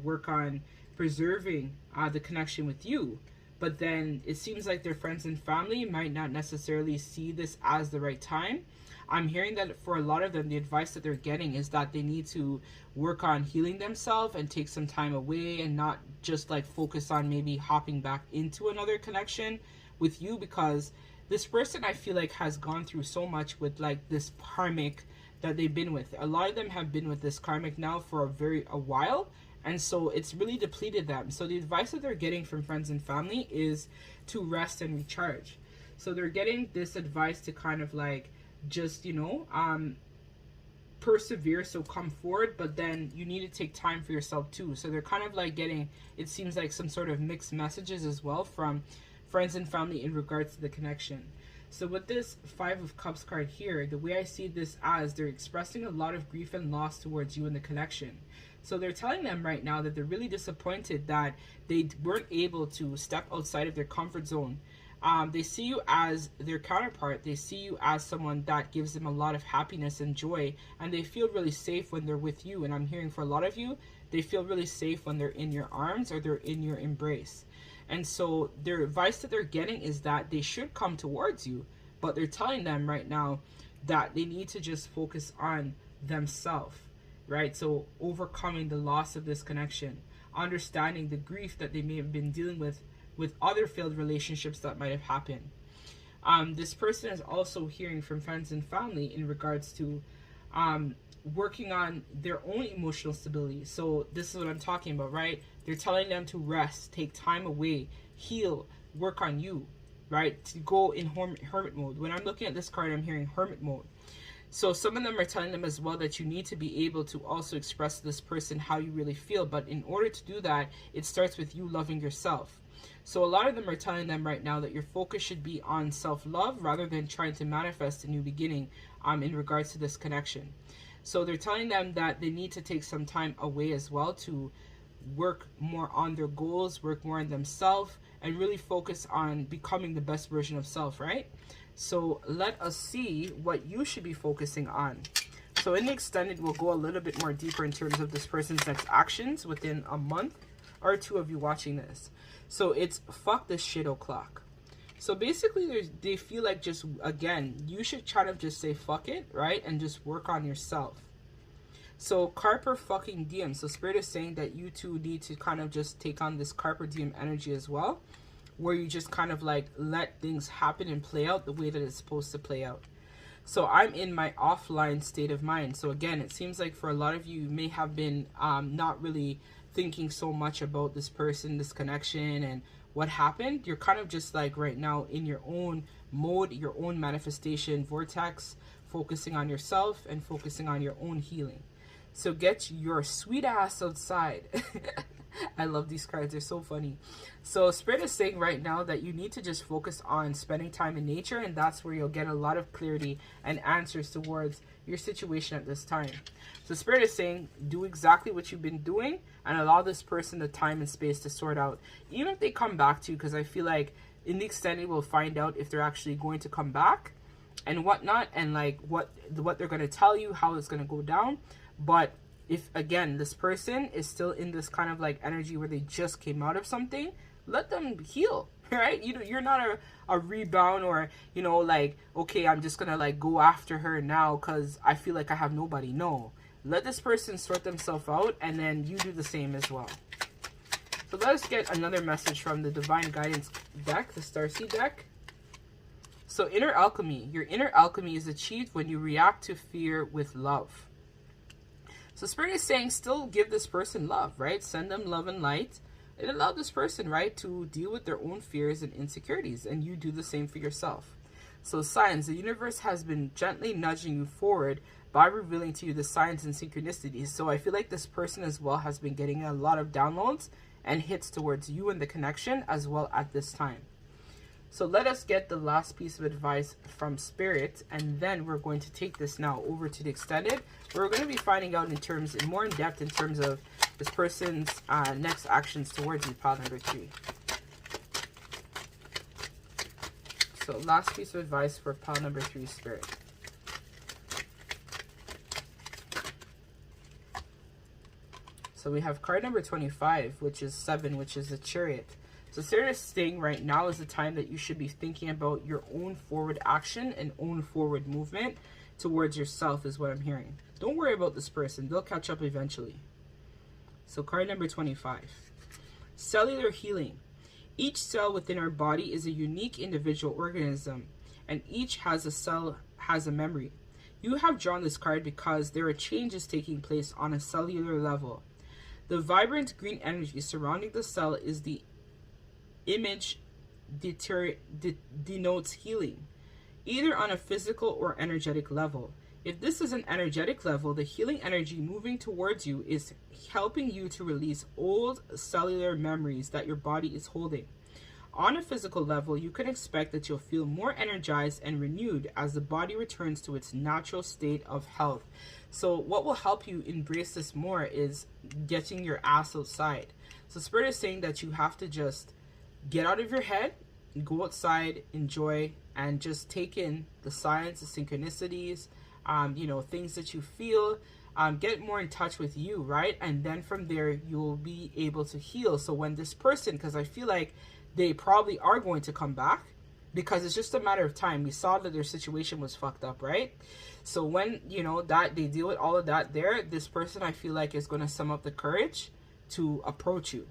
work on preserving the connection with you. But then it seems like their friends and family might not necessarily see this as the right time. I'm hearing that for a lot of them, the advice that they're getting is that they need to work on healing themselves and take some time away and not just like focus on maybe hopping back into another connection with you, because this person I feel like has gone through so much with like this karmic that they've been with. A lot of them have been with this karmic now for a while, and so it's really depleted them. So the advice that they're getting from friends and family is to rest and recharge. So they're getting this advice to kind of like just, persevere, so come forward, but then you need to take time for yourself too. So they're kind of like getting, it seems like, some sort of mixed messages as well from friends and family in regards to the connection. So with this 5 of Cups card here, the way I see this as they're expressing a lot of grief and loss towards you in the connection. So they're telling them right now that they're really disappointed that they weren't able to step outside of their comfort zone. They see you as their counterpart. They see you as someone that gives them a lot of happiness and joy, and they feel really safe when they're with you. And I'm hearing for a lot of you, they feel really safe when they're in your arms or they're in your embrace. And so their advice that they're getting is that they should come towards you, but they're telling them right now that they need to just focus on themselves, right? So overcoming the loss of this connection, understanding the grief that they may have been dealing with other failed relationships that might have happened. This person is also hearing from friends and family in regards to working on their own emotional stability. So this is what I'm talking about, right? They're telling them to rest, take time away, heal, work on you, right? To go in hermit mode. When I'm looking at this card, I'm hearing hermit mode. So some of them are telling them as well that you need to be able to also express to this person how you really feel. But in order to do that, it starts with you loving yourself. So a lot of them are telling them right now that your focus should be on self-love rather than trying to manifest a new beginning in regards to this connection. So they're telling them that they need to take some time away as well to work more on their goals, work more on themselves, and really focus on becoming the best version of self, right? So let us see what you should be focusing on. So in the extended, we'll go a little bit more deeper in terms of this person's next actions within a month or two of you watching this. So it's fuck this shit o'clock. So basically they feel like just, again, you should try to just say fuck it, right? And just work on yourself. So Carper fucking diem. So Spirit is saying that you two need to kind of just take on this Carper diem energy as well, where you just kind of like let things happen and play out the way that it's supposed to play out. So I'm in my offline state of mind. So again, it seems like for a lot of you, you may have been not really thinking so much about this person, this connection, and what happened. You're kind of just like right now in your own mode, your own manifestation vortex, focusing on yourself and focusing on your own healing. So get your sweet ass outside. I love these cards. They're so funny. So Spirit is saying right now that you need to just focus on spending time in nature, and that's where you'll get a lot of clarity and answers towards your situation at this time. So Spirit is saying do exactly what you've been doing and allow this person the time and space to sort out. Even if they come back to you, because I feel like in the extended we'll find out if they're actually going to come back and whatnot, and like what they're going to tell you, how it's going to go down. But if again this person is still in this kind of like energy where they just came out of something, let them heal, right? You're not a rebound, or like, okay, I'm just gonna like go after her now because I feel like I have nobody. No, let this person sort themselves out, and then you do the same as well. So let us get another message from the Divine Guidance deck, the Starseed deck. So inner alchemy. Your inner alchemy is achieved when you react to fear with love. So Spirit is saying still give this person love, right? Send them love and light, and allow this person, right, to deal with their own fears and insecurities, and you do the same for yourself. So signs, the universe has been gently nudging you forward by revealing to you the signs and synchronicities. So I feel like this person as well has been getting a lot of downloads and hits towards you and the connection as well at this time. So let us get the last piece of advice from Spirit, and then we're going to take this now over to the extended. We're going to be finding out more in depth in terms of this person's next actions towards you, pile number 3. So last piece of advice for pile number 3, Spirit. So we have card number 25, which is 7, which is the Chariot. So serious thing right now is the time that you should be thinking about your own forward action and own forward movement towards yourself is what I'm hearing. Don't worry about this person. They'll catch up eventually. So card number 25. Cellular healing. Each cell within our body is a unique individual organism, and each has a memory. You have drawn this card because there are changes taking place on a cellular level. The vibrant green energy surrounding the cell is the image denotes healing, either on a physical or energetic level. If this is an energetic level, the healing energy moving towards you is helping you to release old cellular memories that your body is holding. On a physical level, you can expect that you'll feel more energized and renewed as the body returns to its natural state of health. So what will help you embrace this more is getting your ass outside. So Spirit is saying that you have to just get out of your head, go outside, enjoy, and just take in the signs, the synchronicities, things that you feel. Get more in touch with you, right? And then from there, you'll be able to heal. So when this person, because I feel like they probably are going to come back, because it's just a matter of time. We saw that their situation was fucked up, right? So when, that they deal with all of that there, this person I feel like is going to sum up the courage to approach you.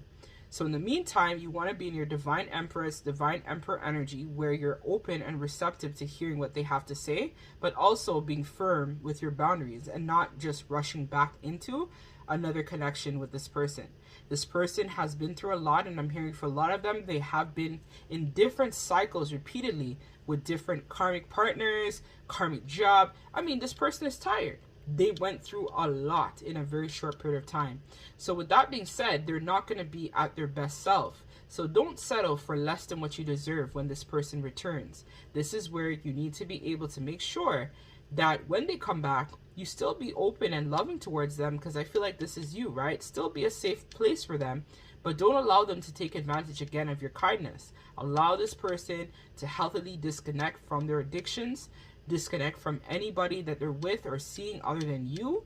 So in the meantime, you want to be in your Divine Empress, Divine Emperor energy, where you're open and receptive to hearing what they have to say, but also being firm with your boundaries and not just rushing back into another connection with this person. This person has been through a lot, and I'm hearing for a lot of them, they have been in different cycles repeatedly with different karmic partners, karmic job. I mean, this person is tired. They went through a lot in a very short period of time. So with that being said, they're not going to be at their best self. So don't settle for less than what you deserve when this person returns. This is where you need to be able to make sure that when they come back, you still be open and loving towards them, because I feel like this is you, right? Still be a safe place for them, but don't allow them to take advantage again of your kindness. Allow this person to healthily disconnect from their addictions, disconnect from anybody that they're with or seeing other than you,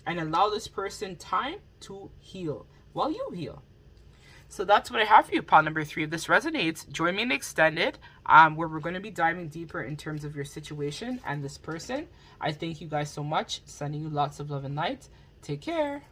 and allow this person time to heal while you heal. So that's what I have for you, pile number 3. If this resonates, join me in the extended, where we're going to be diving deeper in terms of your situation and this person. I thank you guys so much. Sending you lots of love and light. Take care.